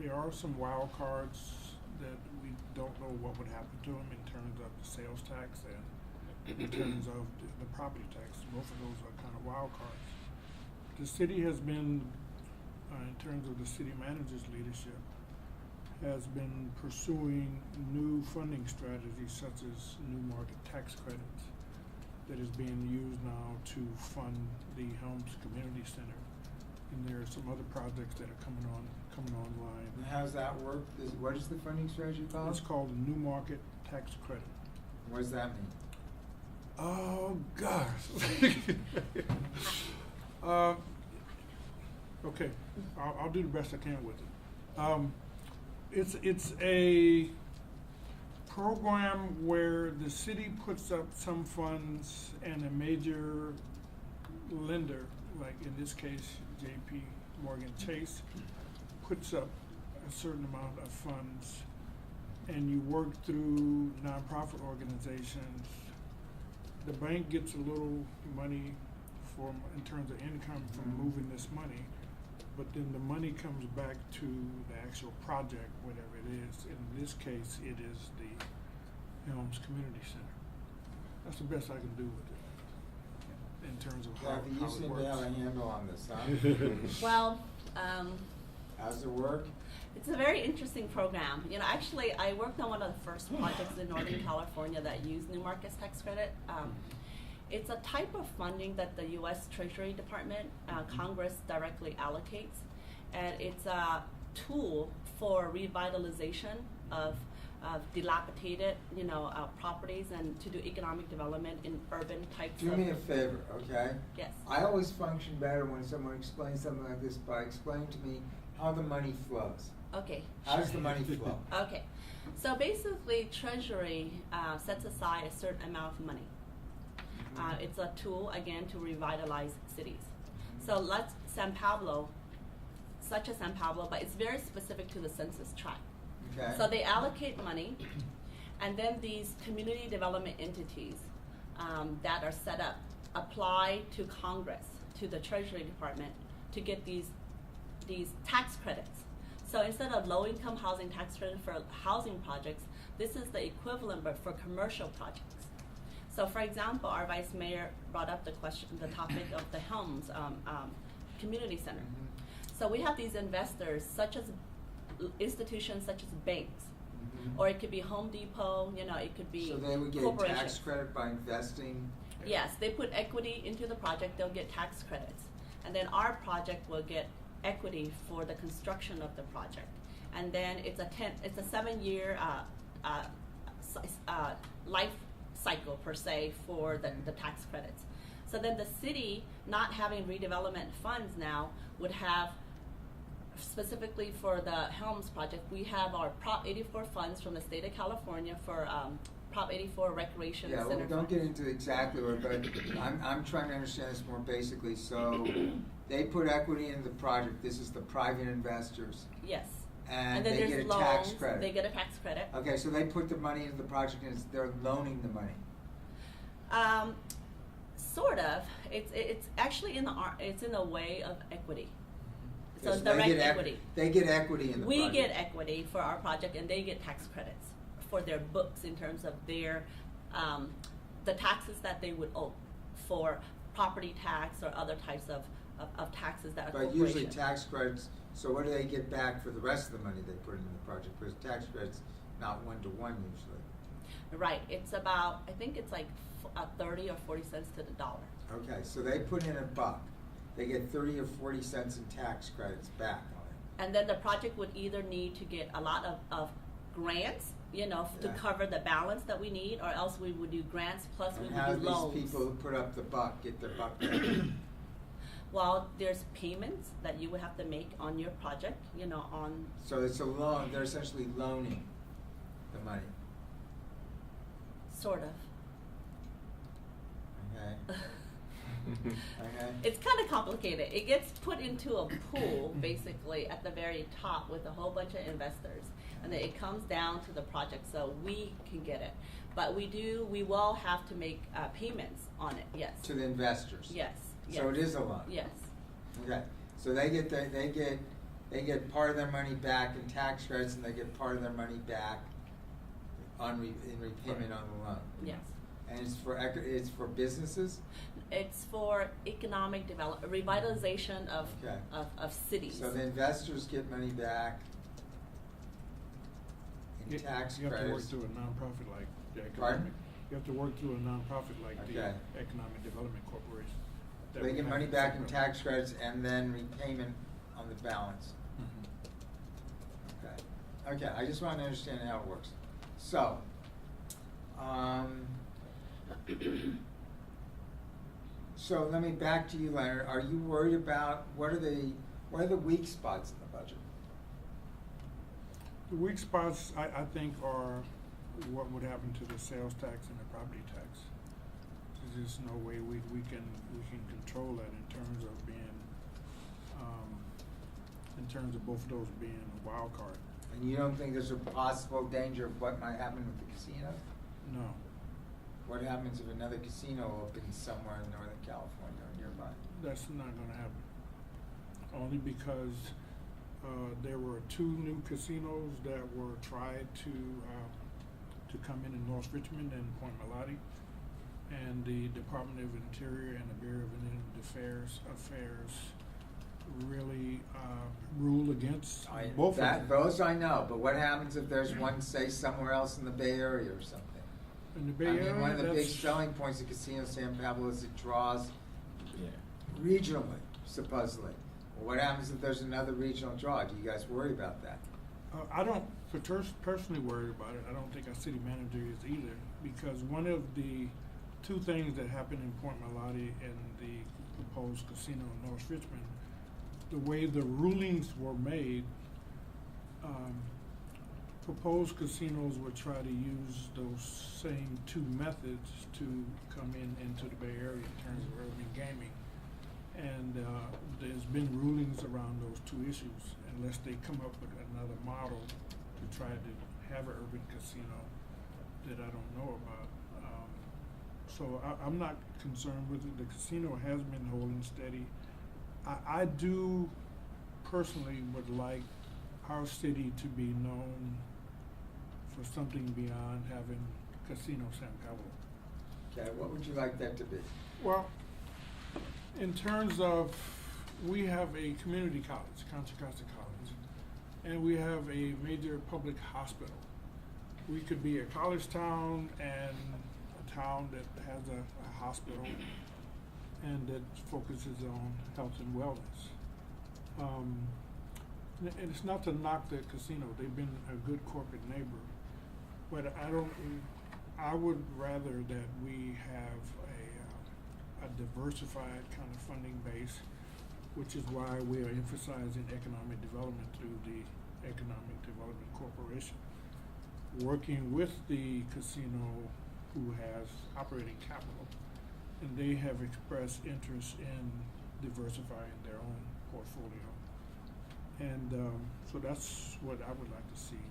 There are some wild cards that we don't know what would happen to them in terms of the sales tax and in terms of the property tax. Both of those are kind of wild cards. The city has been, in terms of the city manager's leadership, has been pursuing new funding strategies such as new market tax credits that is being used now to fund the Helms Community Center. And there are some other projects that are coming online. And how's that work? What is the funding strategy called? It's called the New Market Tax Credit. What does that mean? Oh gosh. Okay, I'll do the best I can with it. It's a program where the city puts up some funds and a major lender, like in this case J.P. Morgan Chase, puts up a certain amount of funds, and you work through nonprofit organizations. The bank gets a little money in terms of income from moving this money, but then the money comes back to the actual project, whatever it is. In this case, it is the Helms Community Center. That's the best I can do with it in terms of how Kathy, you it seem works. to have a handle on this, huh? Well, How's it work? it's a very interesting program. Actually, I worked on one of the first projects in Northern California that used New Markets Tax Credit. It's a type of funding that the U.S. Treasury Department, Congress directly allocates, and it's a tool for revitalization of dilapidated, properties and to do economic development in urban types. Do me a favor, okay? Yes. I always function better when someone explains something like this by explaining to me how the money flows. Okay. How does the money flow? Okay. So basically, Treasury sets aside a certain amount of money. It's a tool, again, to revitalize cities. So let's San Pablo, such as San Pablo, but it's very specific to the census tract. Okay. So they allocate money, and then these community development entities that are set up apply to Congress, to the Treasury Department, to get these tax credits. So instead of low-income housing tax credit for housing projects, this is the equivalent but for commercial projects. So for example, our Vice Mayor brought up the topic of the Helms Community Center. So we have these investors, such as institutions such as banks, or it could be Home Depot, it could be So they would get corporations. tax credit by investing? Yes, they put equity into the project, they'll get tax credits. And then our project will get equity for the construction of the project. And then it's a 7-year life cycle per se for the tax credits. So then the city, not having redevelopment funds now, would have, specifically for the Helms project, we have our Prop 84 funds from the state of California for Prop 84 Recreation Center. Well, don't get into exactly what, but I'm trying to understand this more basically. So they put equity into the project. This is the private investors. Yes. And then they there's get a loans. tax credit. They get a tax credit. Okay, so they put the money into the project and they're loaning the money. Sort of. It's actually it's in the way of equity. So Yes, direct they get equity. They get equity in the We project. get equity for our project, and they get tax credits for their books in terms of their the taxes that they would owe for property tax or other types of taxes that a But corporation. usually tax credits, so what do they get back for the rest of the money they put into the project? Because tax credits not 1-to-1 usually. Right. It's about, I think it's like 30 or 40 cents to the dollar. Okay, so they put in $1. They get 30 or 40 cents in tax credits back on it. And then the project would either need to get a lot of grants, to Yeah. cover the balance that we need, or else we would do grants plus we And would how do do loans. these people who put up the buck get their buck back? Well, there's payments that you would have to make on your project, on. So it's a loan, they're essentially loaning the money, Sort of. okay? Okay? It's kind of complicated. It gets put into a pool, basically, at the very top with a whole bunch of investors. And then it comes down to the project, so we can get it. But we will have to make payments on it, yes. To the investors? Yes. So it is a loan? Yes. Okay, so they get part of their money back in tax credits, and they get part of their money back in repayment on the loan. Yes. And it's for businesses? It's for economic development, revitalization of Okay. of cities. So the investors get money back in tax You have to work credits. through a nonprofit like the economic. Pardon? You have to work through a nonprofit like the Okay. Economic Development Corporation. that They would get have money to back take in up. tax credits and then repayment on the balance. Mhm. Okay, okay, I just want to understand how it works. So, so let me back to you, Leonard. Are you worried about, what are the weak spots in the budget? The weak spots, I think, are what would happen to the sales tax and the property tax. There's just no way we can control that in terms of being, in terms of both of those being a wild card. And you don't think there's a possible danger of what might happen with the casinos? No. What happens if another casino opens somewhere in Northern California or nearby? That's not gonna happen. Only because there were 2 new casinos that were tried to come in North Richmond and Point Malati, and the Department of Interior and the Bureau of Indian Affairs really rule against both of them. Those I know, but what happens if there's one, say, somewhere else in the Bay Area or something? In the Bay I Area, mean, one of the big that's- selling points of Casino San Pablo is it draws Yeah. regionally, supposedly. Well, what happens if there's another regional draw? Do you guys worry about that? I don't personally worry about it. I don't think our city manager is either, because one of the 2 things that happened in Point Malati and the proposed casino in North Richmond, the way the rulings were made, proposed casinos would try to use those same 2 methods to come into the Bay Area in terms of urban gaming. And there's been rulings around those 2 issues, unless they come up with another model to try to have an urban casino that I don't know about. So I'm not concerned with it. The casino has been holding steady. I do personally would like our city to be known for something beyond having Casino San Pablo. Okay, what would you like that to be? Well, in terms of, we have a community college, Contra Costa College, and we have a major public hospital. We could be a college town and a town that has a hospital and that focuses on health and wellness. And it's not to knock the casino, they've been a good corporate neighbor, but I would rather that we have a diversified kind of funding base, which is why we are emphasizing economic development through the Economic Development Corporation, working with the casino who has operating capital, and they have expressed interest in diversifying their own portfolio. And so that's what I would like to see.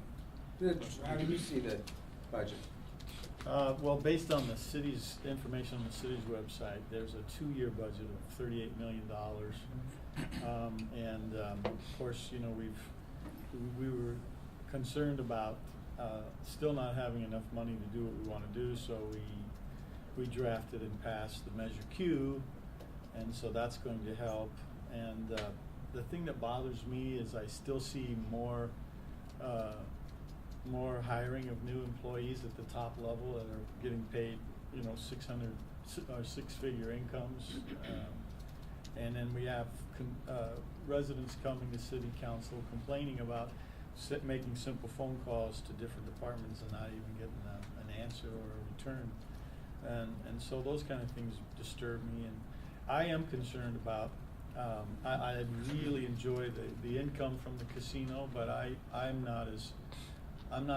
How do you see the budget? Well, based on the city's information on the city's website, there's a 2-year budget of $38 million. Of course, you know, we were concerned about still not having enough money to do what we want to do, so we drafted and passed the Measure Q, and so that's going to help. And the thing that bothers me is I still see more hiring of new employees at the top level that are getting paid, you know, 600 or 6-figure incomes. And then we have residents coming to city council complaining about making simple phone calls to different departments and not even getting an answer or a return. And so those kind of things disturb me. And I am concerned about, I really enjoy the income from the casino, but I'm not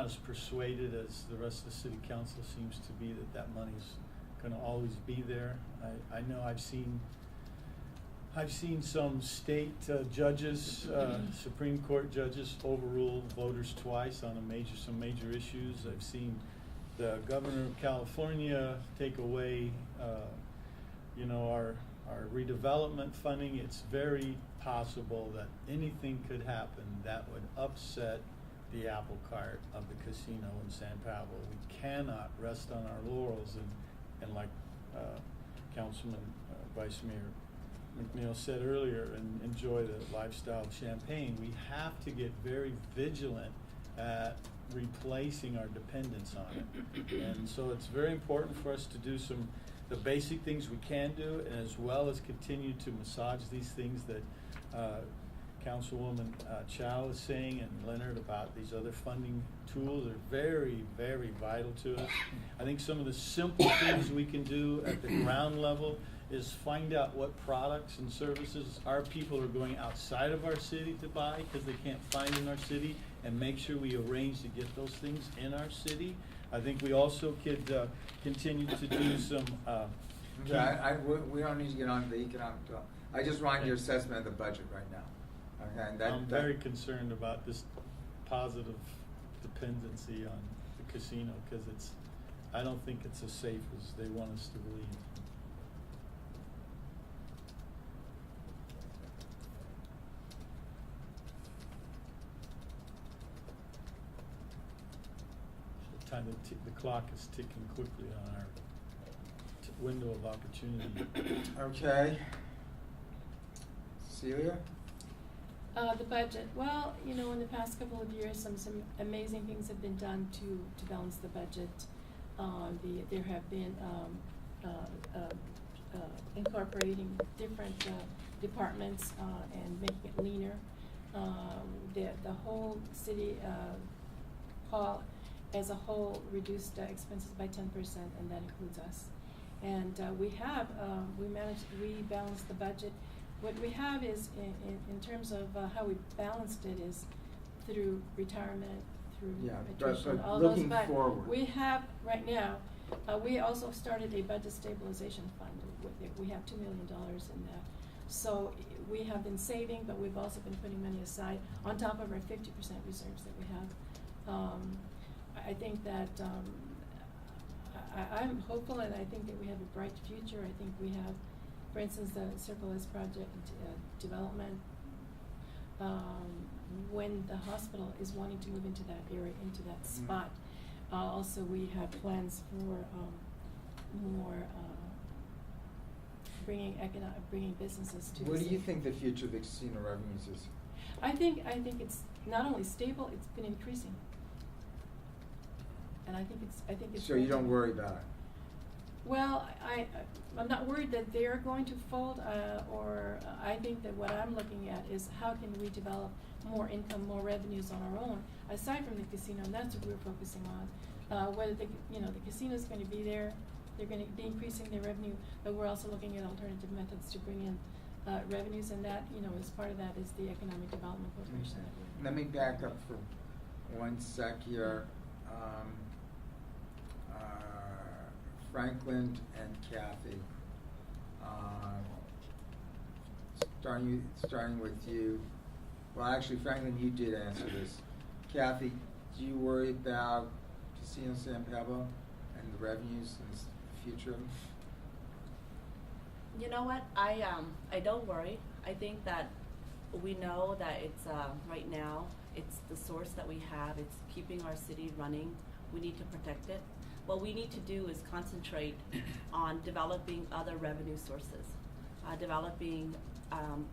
as persuaded as the rest of the city council seems to be that money's going to always be there. I know I've seen some state judges, Supreme Court judges, overrule voters twice on some major issues. I've seen the governor of California take away, you know, our redevelopment funding. It's very possible that anything could happen that would upset the apple cart of the casino in San Pablo. We cannot rest on our laurels and like Councilman Vice Mayor McNeil said earlier, and enjoy the lifestyle of Champaign. We have to get very vigilant at replacing our dependence on it. And so it's very important for us to do the basic things we can do, and as well as continue to massage these things that Councilwoman Chow is saying, and Leonard, about these other funding tools are very, very vital to us. I think some of the simple things we can do at the ground level is find out what products and services our people are going outside of our city to buy because they can't find in our city, and make sure we arrange to get those things in our city. I think we also could continue to do some. We don't need to get on to the economic development. I just want your assessment of the budget right now. Okay, and I'm very concerned about this positive dependency on the casino because I don't think it's as safe as they want us to believe. The clock is ticking quickly on our window of opportunity. Okay. Celia? The budget. Well, you know, in the past couple of years, some amazing things have been done to balance the budget. There have been incorporating different departments and making it leaner. The whole city hall as a whole reduced expenses by 10%, and that includes us. And we balanced the budget. What we have is, in terms of how we balanced it, is through retirement, through attrition, but all looking those. But forward. we have right now. We also started a budget stabilization fund. We have $2 million in that. So we have been saving, but we've also been putting money aside on top of our 50% reserves that we have. I think that I'm hopeful, and I think that we have a bright future. I think we have, for instance, the Circle S project development. When the hospital is wanting to move into that area, into that spot, also we have plans for more bringing businesses to. What the do city. you think the future of the casino revenues is? I think it's not only stable; it's been increasing. And I think it's. So you don't worry about it? Well, I'm not worried that they're going to fold, or I think that what I'm looking at is how can we develop more income, more revenues on our own, aside from the casino, and that's what we're focusing on. Whether the casino is going to be there, they're going to be increasing their revenue, but we're also looking at alternative methods to bring in revenues, and that, as part of that is the Economic Development Corporation. Okay. Let me back up for 1 sec here. Franklin and Kathy, starting with you. Well, actually, Franklin, you did answer this. Kathy, do you worry about Casino San Pablo and the revenues in the future? You know what? I don't worry. I think that we know that it's right now it's the source that we have. It's keeping our city running. We need to protect it. What we need to do is concentrate on developing other revenue sources, developing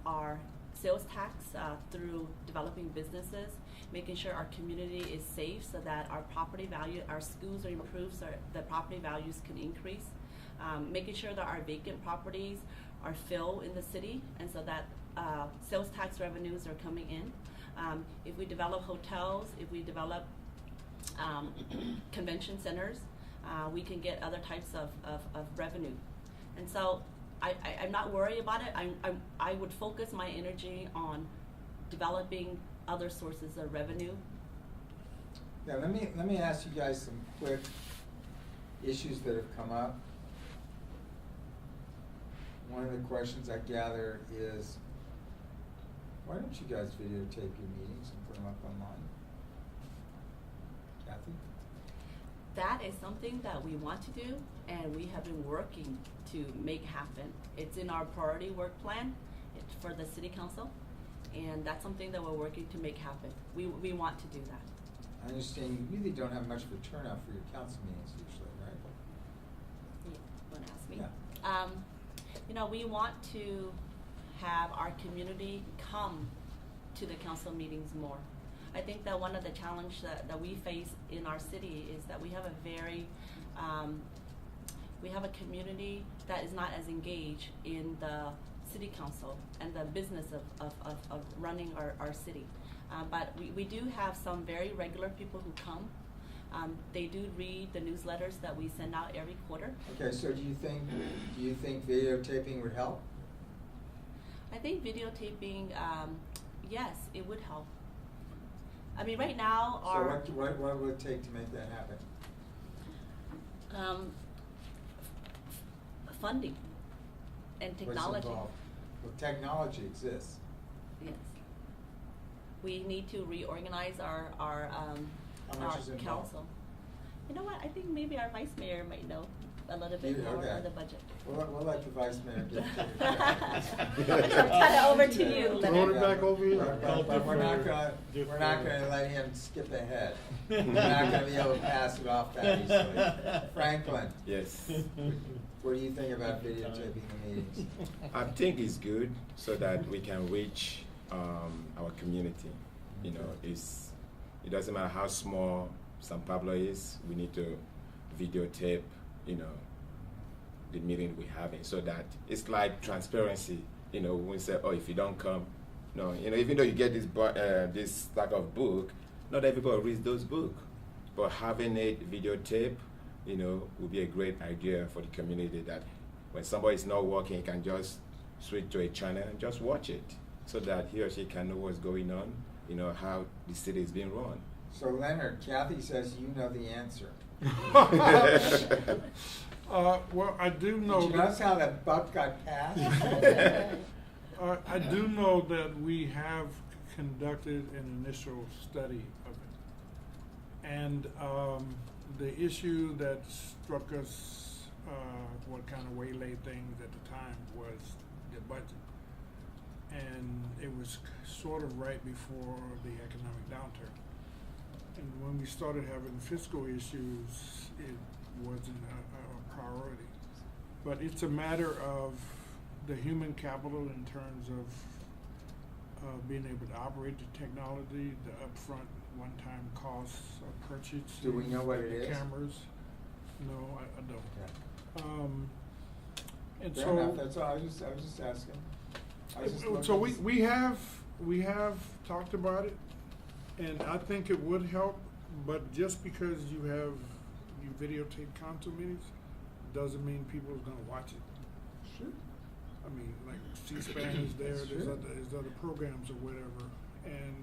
our sales tax through developing businesses, making sure our community is safe so that our property value, our schools are improved so the property values can increase, making sure that our vacant properties are filled in the city and so that sales tax revenues are coming in. If we develop hotels, if we develop convention centers, we can get other types of revenue. And so I'm not worried about it. I would focus my energy on developing other sources of revenue. Yeah, let me ask you guys some quick issues that have come up. One of the questions I gather is, why don't you guys videotape your meetings and put them up online? Kathy? That is something that we want to do, and we have been working to make happen. It's in our priority work plan for the city council, and that's something that we're working to make happen. We want to do that. I understand you really don't have much of a turnout for your council meetings usually, right? You want to ask me? Yeah. You know, we want to have our community come to the council meetings more. I think that one of the challenges that we face in our city is that we have a very, we have a community that is not as engaged in the city council and the business of running our city. But we do have some very regular people who come. They do read the newsletters that we send out every quarter. Okay, so do you think videotaping would help? I think videotaping, yes, it would help. I mean, right now, our... So what would it take to make that happen? Funding and technology. What's involved? Well, technology exists. Yes. We need to reorganize our How much is involved? council. You know what? I think maybe our vice mayor might know a little bit more Okay. on the budget. We'll let the vice mayor get to it. I'm gonna cut it over to you, Throw Leonard. it back over here. But we're not gonna let him skip ahead. We're not gonna be able to pass it off that easily. Franklin, Yes. what do you think about videotaping the meetings? I think it's good so that we can reach our community. You know, it doesn't matter how small San Pablo is, we need to videotape, you know, the meeting we're having so that it's like transparency. You know, when we say, oh, if you don't come, no, you know, even though you get this stack of book, not everybody reads those books. But having it videotape, you know, would be a great idea for the community that when somebody's not working, you can just switch to a channel and just watch it so that he or she can know what's going on, you know, how the city is being run. So Leonard, Kathy says you know the answer. Well, I do know. Did you notice how that buck got passed? I do know that we have conducted an initial study of it. And the issue that struck us, what kind of waylaid things at the time was the budget. And it was sort of right before the economic downturn. And when we started having fiscal issues, it wasn't a priority. But it's a matter of the human capital in terms of being able to operate the technology, the upfront one-time costs of purchase. Do we know what it the is? Cameras. No, I don't. Okay. And Fair so. enough, that's all, I was just asking. I was just So looking- we have talked about it, and I think it would help, but just because you videotape council meetings doesn't mean people are gonna watch it. Sure. I mean, like C-SPAN is there, That's there's true. other programs or whatever, and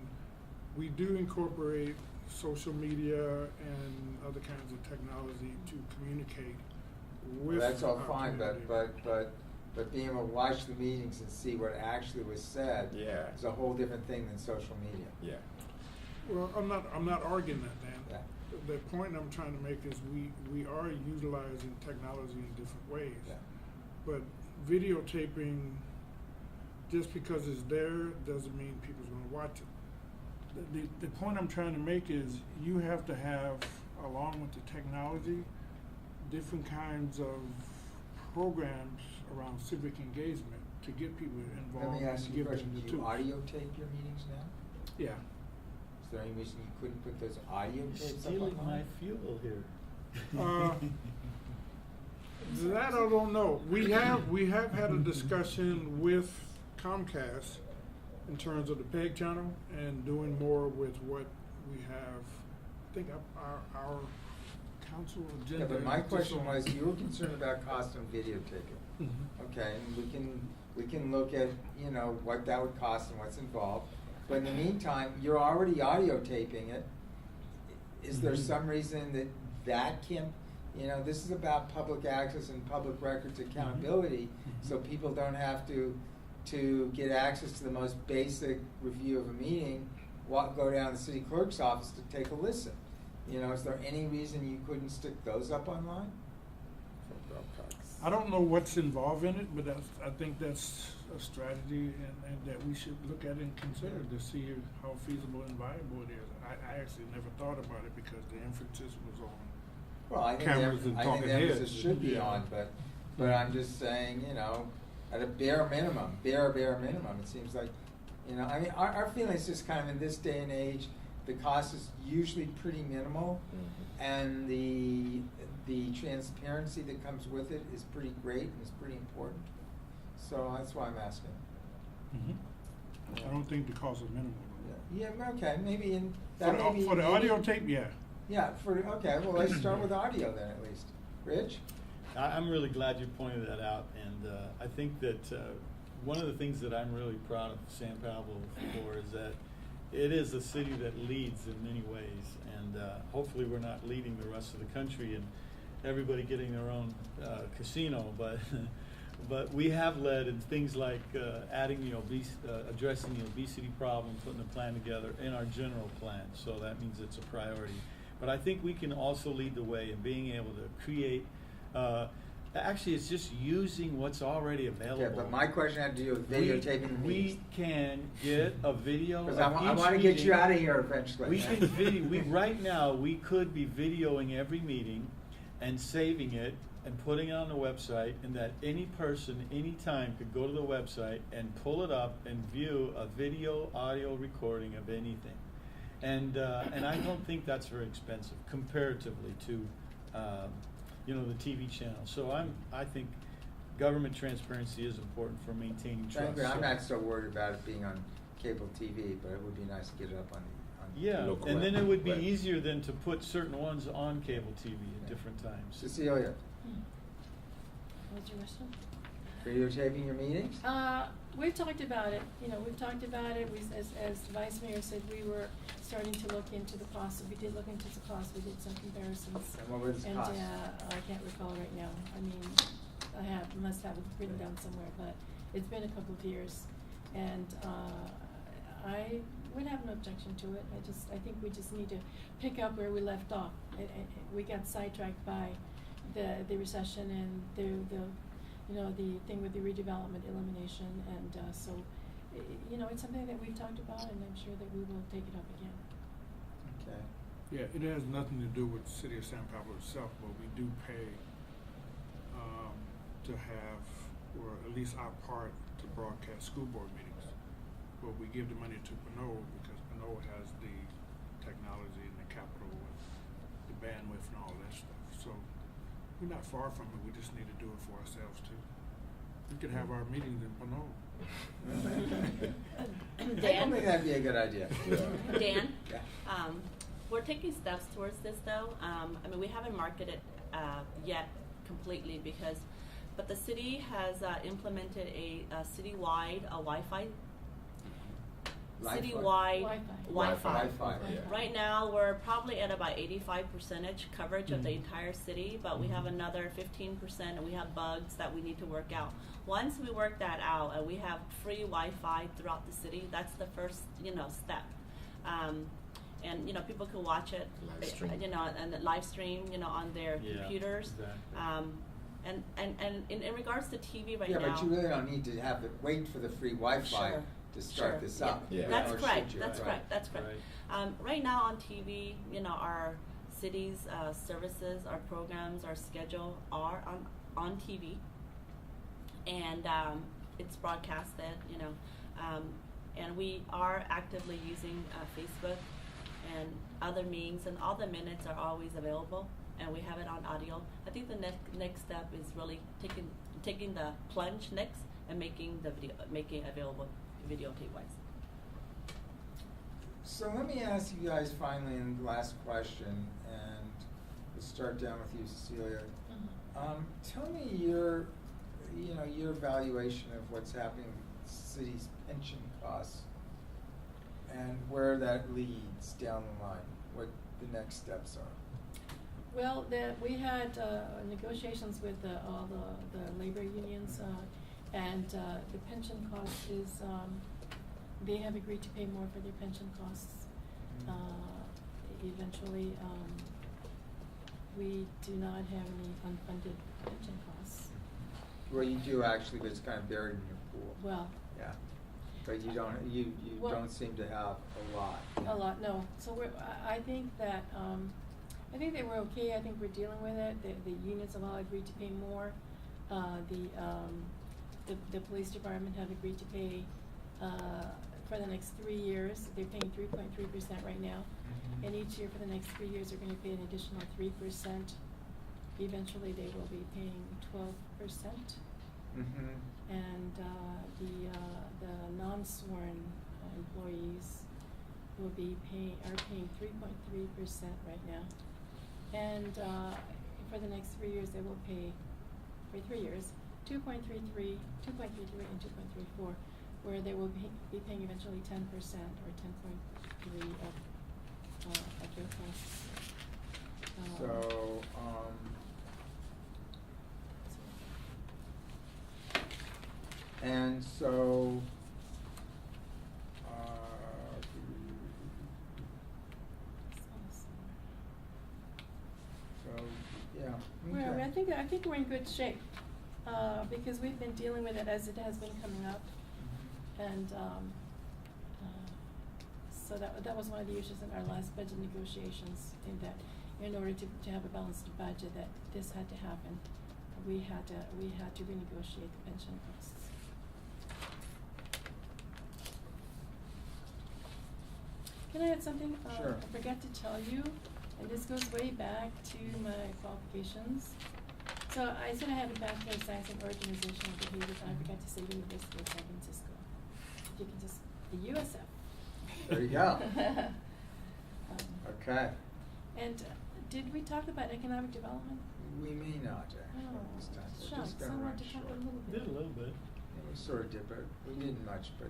we do incorporate social media and other kinds of technology to communicate with That's all our fine, community. but but being able to watch the meetings and see what actually was said Yeah. is a whole different thing than social media. Yeah. Well, I'm not arguing that, Dan. Yeah. The point I'm trying to make is we are utilizing technology in different ways. Yeah. But videotaping, just because it's there, doesn't mean people's gonna watch it. The point I'm trying to make is you have to have, along with the technology, different kinds of programs around civic engagement to get people involved. Let me ask and you a give them question. the Do you tools. audio tape your meetings now? Yeah. Is there any reason you couldn't put those audio You're tapes up stealing my online? fuel here. That I don't know. We have had a discussion with Comcast in terms of the PEG channel and doing more with what we have. I think our council agenda. Yeah, but my is just question on- was, you were concerned about cost on videotaping. Mhm. Okay, and we can look at, you know, what that would cost and what's involved. But in the meantime, you're already audio taping it. Is there Mhm. some reason that can't, you know, this is about public access and public records accountability, Mhm. so people don't have to get access to the most basic review of a meeting, go down to the city clerk's office to take a listen. You know, is there any reason you couldn't stick those up online? I don't know what's involved in it, but I think that's a strategy and that we should look at and consider to see how feasible and viable it is. I actually never thought about it because the emphasis was on Well, I think cameras and the talking emphasis heads. should be Yeah. on, but I'm just saying, you know, at a bare minimum, it seems like, you know, I mean, our feeling is just kind of in this day and age, the cost is usually pretty minimal, and the transparency that comes with it is pretty great and is pretty important. So that's why I'm asking. Mhm. I don't think the cost is minimal. Yeah, okay, maybe in that may be For the maybe- audio tape, yeah. Yeah, okay, well, let's start with audio then at least. Rich? I'm really glad you pointed that out, and I think that one of the things that I'm really proud of San Pablo for is that it is a city that leads in many ways, and hopefully we're not leading the rest of the country and everybody getting their own casino, but we have led in things like adding addressing the obesity problem, putting a plan together in our general plan, so that means it's a priority. But I think we can also lead the way in being able to create. Actually, it's just using what's already available. Yeah, but my question had to do with videotaping the We meetings. can get a video. Because of I each want to get meeting. you out of here eventually. We can right now we could be videoing every meeting and saving it and putting it on the website, and that any person, anytime could go to the website and pull it up and view a video, audio recording of anything. And I don't think that's very expensive comparatively to the TV channel. So I think government transparency is important for maintaining trust. Frankly, I'm So- not so worried about it being on cable TV, but it would be nice to get it up on Yeah, Local and then web. it would be web. easier than to put certain ones on cable TV at Yeah. different times. Cecilia, What's your question? videotaping your meetings? We've talked about it, we've talked about it, as Vice Mayor said, we were starting to look into the cost, we did look into the cost, we did some comparisons. And what was the And, cost? I can't recall right now, I mean, must have it written down somewhere, but it's been a couple of years. And, I would have no objection to it, I think we just need to pick up where we left off. We got sidetracked by the recession and the thing with the redevelopment elimination, and so, it's something that we've talked about, and I'm sure that we will take it up again. Okay. Yeah, it has nothing to do with the city of San Pablo itself, but we do pay to have, or at least our part, to broadcast school board meetings. But we give the money to Pinot because Pinot has the technology and the capital and the bandwidth and all that stuff. So we're not far from it, we just need to do it for ourselves too. We could have our meetings in Pinot. I don't think that'd be a good idea. Dan? Yeah. We're taking steps towards this though. We haven't marketed yet completely but the city has implemented a citywide Wi-Fi citywide Wi-Fi. Wi-Fi. Yeah. Right now, we're probably at about 85% coverage of the Mhm. entire city, but we have another 15%, and we have bugs that we need to work out. Once we work that out, and we have free Wi-Fi throughout the city, that's the first, step. And people can watch it, Live stream. and the live stream, on their Yeah, computers. exactly. And in regards to TV right Yeah, now. but you really don't need to wait for the free Wi-Fi Sure. to start Sure, this yeah. up. Yeah. That's Or correct. should you? That's Right. correct. That's correct. Right now on TV, our city's services, our programs, our schedule are on TV, and it's broadcasted. And we are actively using Facebook and other means, and all the minutes are always available, and we have it on audio. I think the next step is really taking the plunge next and making it available videotape-wise. So let me ask you guys finally, in the last question, and we'll start down with you, Cecilia. Tell me your evaluation of what's happening with the city's pension costs and where that leads down the line, what the next steps are. Well, we had negotiations with all the labor unions, and the pension cost is, they have agreed to pay more for their pension costs. Eventually, we do not have any unfunded pension costs. Well, you do actually, but it's kind of buried in your pool. Well, Yeah, but you don't, you Well- don't seem to have a lot. a lot, no. So I think that, I think that we're okay. I think we're dealing with it. The unions have all agreed to pay more. The police department have agreed to pay, for the next 3 years. They're paying 3.3% right now. Mhm. And each year for the next 3 years, they're gonna pay an additional 3%. Eventually, they will be paying 12%. Mm-hmm. And the non-sworn employees are paying 3.3% right now. And for the next 3 years, they will pay, for 3 years, 2.33 and 2.34, where they will be paying eventually 10% or 10.3 of their costs. So, and so, so, yeah. Well, I think we're in good shape, because we've been dealing with it as it has been coming up, and, so that was one of the issues in our last budget negotiations, in that in order to have a balanced budget, that this had to happen. We had to renegotiate the pension costs. Can I add something? Sure. I forgot to tell you, and this goes way back to my qualifications. So I said I have a Bachelor of Science in Organizational Behavior, but I forgot to say University of San Francisco. You can just, the USF. There you go. Okay. And did we talk about economic development? We may not actually Oh, this time. We're shucks, just I gonna run wanted to talk short. a little bit. Did a little bit. Yeah, we sort of did, but we didn't much, but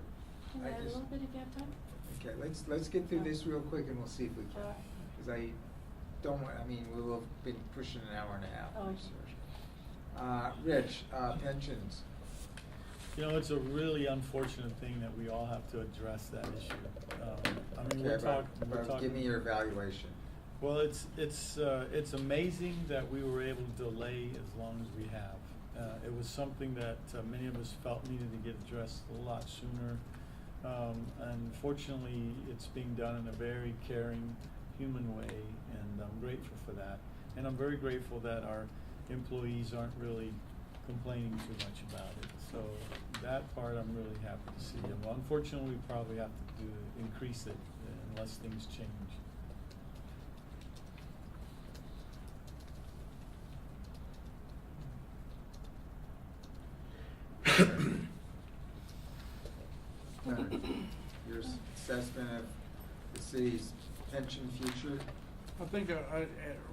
Can I add a little bit if you have time? okay, let's get through this real quick and we'll see if we can. Alright. Cause I don't want, we will have been pushing an hour and a half. Oh, Rich, pensions. It's a really unfortunate thing that we all have to address that issue. We're Okay, but talking. give me your evaluation. Well, it's amazing that we were able to delay as long as we have. It was something that many of us felt needed to get addressed a lot sooner. And fortunately, it's being done in a very caring, human way, and I'm grateful for that. And I'm very grateful that our employees aren't really complaining too much about it. So that part I'm really happy to see. And unfortunately, we probably have to increase it unless things change. Your assessment of the city's pension future? I think,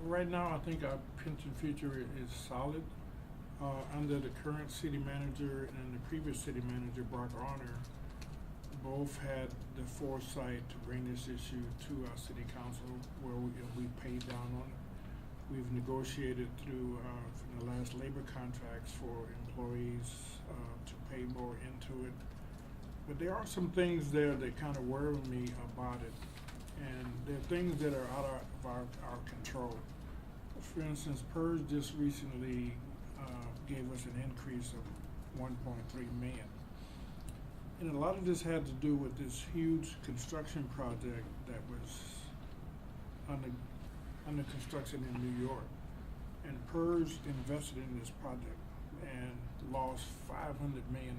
right now, I think our pension future is solid. Under the current city manager and the previous city manager, Brock Arner, both had the foresight to bring this issue to our city council, where we paid down on it. We've negotiated through the last labor contracts for employees to pay more into it. But there are some things there that kind of worry me about it, and there are things that are out of our control. For instance, PERS just recently gave us an increase of 1.3 million. And a lot of this had to do with this huge construction project that was under construction in New York. And PERS invested in this project and lost $500 million.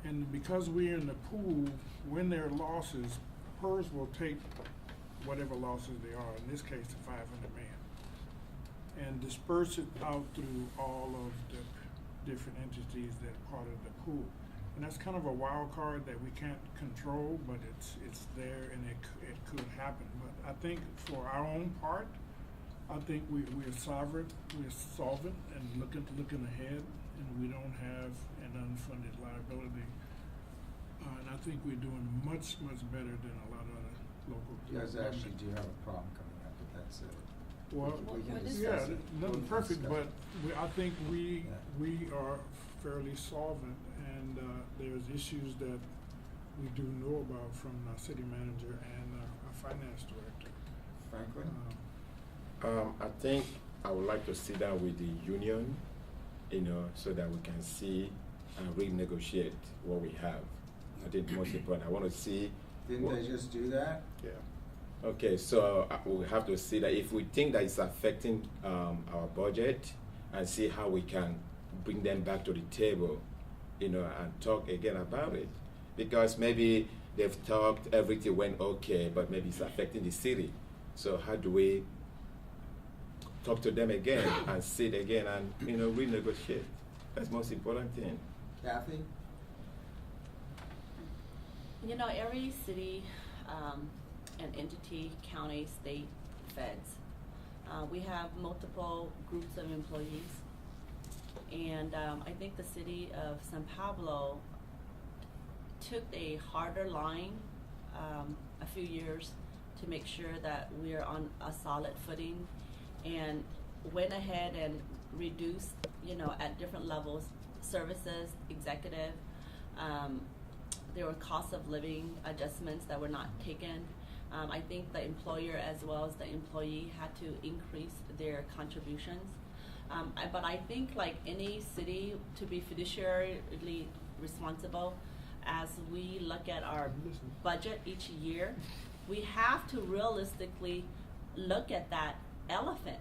And because we're in the pool, when there are losses, PERS will take whatever losses they are, in this case, the $500 million, and disperse it out through all of the different entities that are part of the pool. And that's kind of a wild card that we can't control, but it's there, and it could happen. But I think for our own part, I think we're sovereign, we're solvent, and looking ahead, and we don't have an unfunded liability. And I think we're doing much better than a lot of other local. You guys actually do have a problem coming up, but that's it. Well, we can what is discuss yeah, it. nothing We can perfect, discuss but it. I think we Yeah. are fairly solvent, and there's issues that we do know about from our city manager and our finance director. Franklin? I think I would like to sit down with the union, so that we can see and renegotiate what we have. I think most important, I want to see. Didn't they just do that? Yeah. Okay, so we have to see that if we think that it's affecting our budget, and see how we can bring them back to the table, and talk again about it. Because maybe they've talked, everything went okay, but maybe it's affecting the city. So how do we talk to them again and sit again and renegotiate? That's the most important thing. Kathy? Every city and entity, county, state, feds, we have multiple groups of employees. And I think the city of San Pablo took a harder line a few years to make sure that we're on a solid footing, and went ahead and reduced, at different levels, services, executive. There were cost of living adjustments that were not taken. I think the employer as well as the employee had to increase their contributions. But I think, like any city, to be fiduciarily responsible, as we look at our budget each year, we have to realistically look at that elephant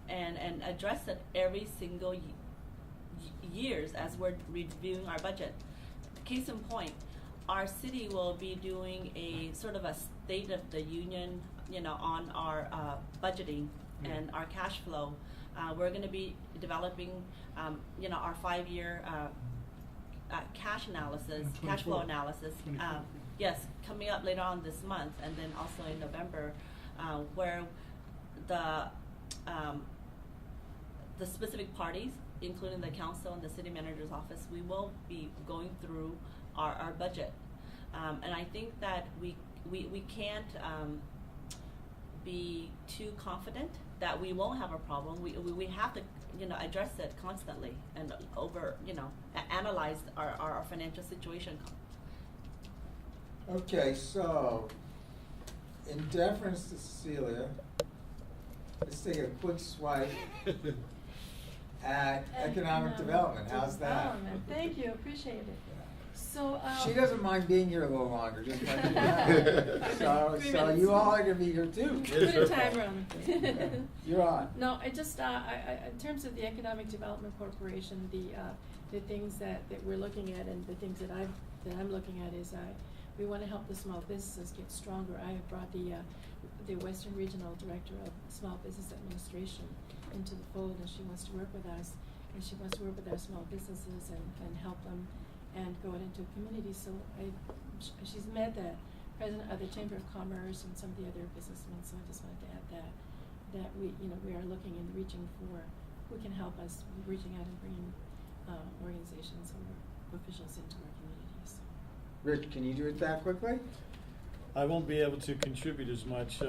and address it every single years as we're reviewing our budget. Case in point, our city will be doing a sort of a state of the union, on our budgeting and our cash flow. We're going to be developing, our 5-year cash analysis, cash flow analysis. Yes, coming up later on this month, and then also in November, where the specific parties, including the council and the city manager's office, we will be going through our budget. And I think that we can't be too confident that we won't have a problem. We have to address it constantly and analyze our financial situation. Okay, so in deference to Cecilia, let's take a quick swipe at economic development. How's that? Development. Thank you, appreciate it. So, She doesn't mind being here a little longer, just like you have. So minutes. you all are gonna be here too. Put a timer on it. You're on. No, I just, in terms of the Economic Development Corporation, the things that we're looking at, and the things that I'm looking at is we want to help the small businesses get stronger. I have brought the Western Regional Director of Small Business Administration into the fold, and she wants to work with us, and she wants to work with our small businesses and help them and go into communities. So she's met the president of the Chamber of Commerce and some of the other businessmen. So I just wanted to add that we are looking and reaching for who can help us, reaching out and bringing organizations or officials into our communities. Rich, can you do it that quickly? I won't be able to contribute as much.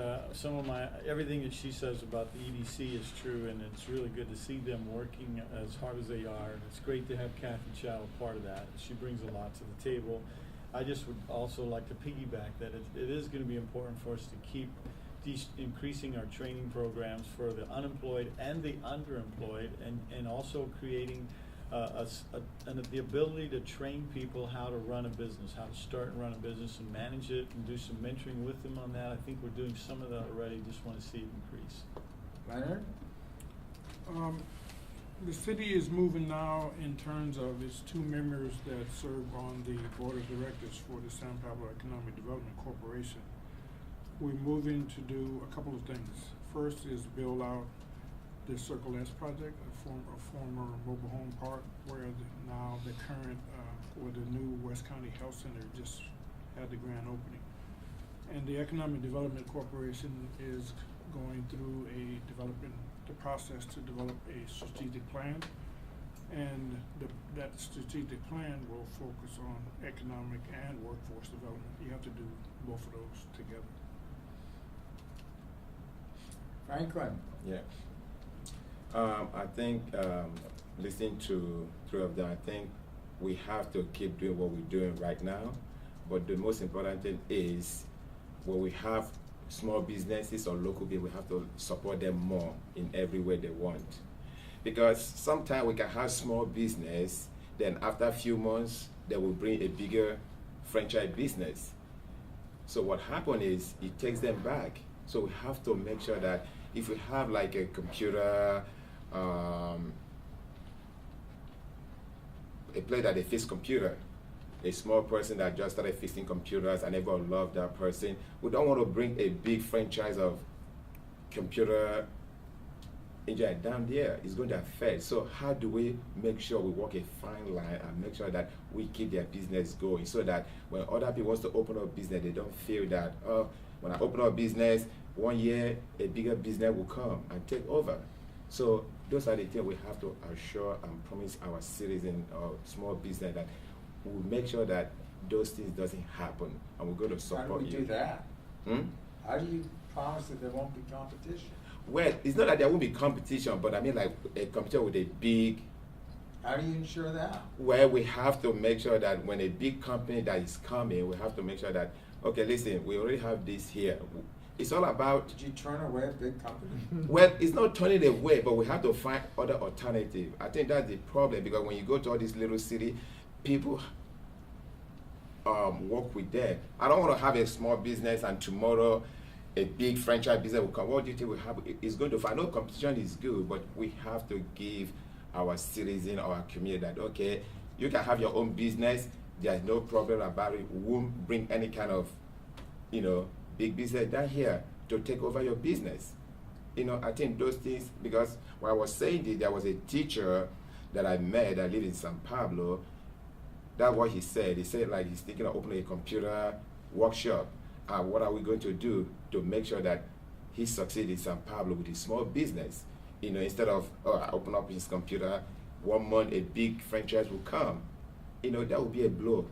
Everything that she says about the EDC is true, and it's really good to see them working as hard as they are. And it's great to have Kathy Chow a part of that. She brings a lot to the table. I just would also like to piggyback that it is going to be important for us to keep increasing our training programs for the unemployed and the underemployed, and also creating the ability to train people how to run a business, how to start and run a business and manage it, and do some mentoring with them on that. I think we're doing some of that already. Just want to see it increase. Leonard? The city is moving now in terms of its two members that serve on the board of directors for the San Pablo Economic Development Corporation. We're moving to do a couple of things. First is build out the Circle S project, a former mobile home park, where the current or the new West County Health Center just had the grand opening. And the Economic Development Corporation is going through the process to develop a strategic plan, and that strategic plan will focus on economic and workforce development. You have to do both of those together. Franklin? Yeah. I think listening to three of them, I think we have to keep doing what we're doing right now. But the most important thing is when we have small businesses or local people, we have to support them more in every way they want. Because sometimes we can have small business, then after a few months, they will bring a bigger franchise business. So what happens is it takes them back. So we have to make sure that if we have like a computer, a place that they fix computer, a small person that just started fixing computers and everyone loved that person, we don't want to bring a big franchise of computer engineer down there. It's going to affect. So how do we make sure we walk a fine line and make sure that we keep their business going, so that when other people want to open up business, they don't feel that, oh, when I open up business, 1 year a bigger business will come and take over. So those are the things we have to assure and promise our citizens or small business, that we'll make sure that those things doesn't happen, and we're going to support you. How do we do that? Hmm? How do you promise that there won't be competition? Well, it's not that there won't be competition, but I mean like a competition with a big. How do you ensure that? Well, we have to make sure that when a big company that is coming, we have to make sure that, okay, listen, we already have this here. It's all about. Did you turn away a big company? Well, it's not turning away, but we have to find other alternatives. I think that's the problem, because when you go to all these little cities, people work with them. I don't want to have a small business and tomorrow a big franchise business will come. What do you think we have? It's going to. I know competition is good, but we have to give our citizens, our community, that okay, you can have your own business. There's no problem about it. We won't bring any kind of, big business down here to take over your business. I think those things, because when I was saying this, there was a teacher that I met that lived in San Pablo. That's what he said. He said like he's thinking of opening a computer workshop. What are we going to do to make sure that he succeeds in San Pablo with his small business? Instead of I open up his computer, 1 month a big franchise will come. That would be a blow.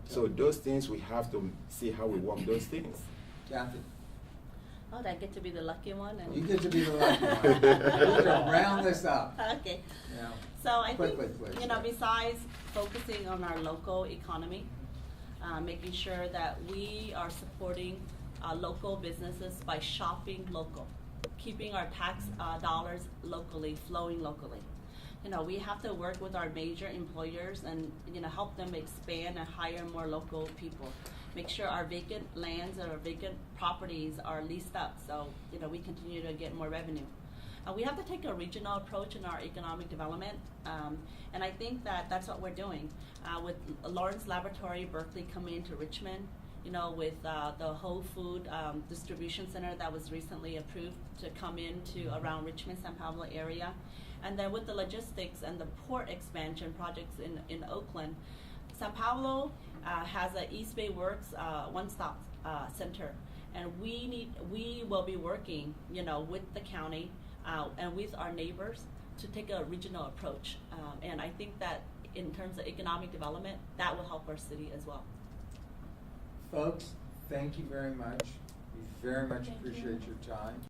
So those things, we have to see how we work those things. Kathy? Oh, I get to be the lucky one? You get to be the lucky one. We're going to round this up. Okay. Yeah. So I Quickly, think, please. besides focusing on our local economy, making sure that we are supporting local businesses by shopping local, keeping our tax dollars locally, flowing locally. We have to work with our major employers and, help them expand and hire more local people. Make sure our vacant lands or our vacant properties are leased up, so, we continue to get more revenue. We have to take a regional approach in our economic development, and I think that that's what we're doing. With Lawrence Laboratory, Berkeley coming into Richmond, with the Whole Food Distribution Center that was recently approved to come into around Richmond, San Pablo area. And then with the logistics and the port expansion projects in Oakland, San Pablo has a East Bay Works one-stop center. And we will be working, with the county and with our neighbors to take a regional approach. And I think that in terms of economic development, that will help our city as well. Folks, thank you very much. We very much Thank appreciate you. your time.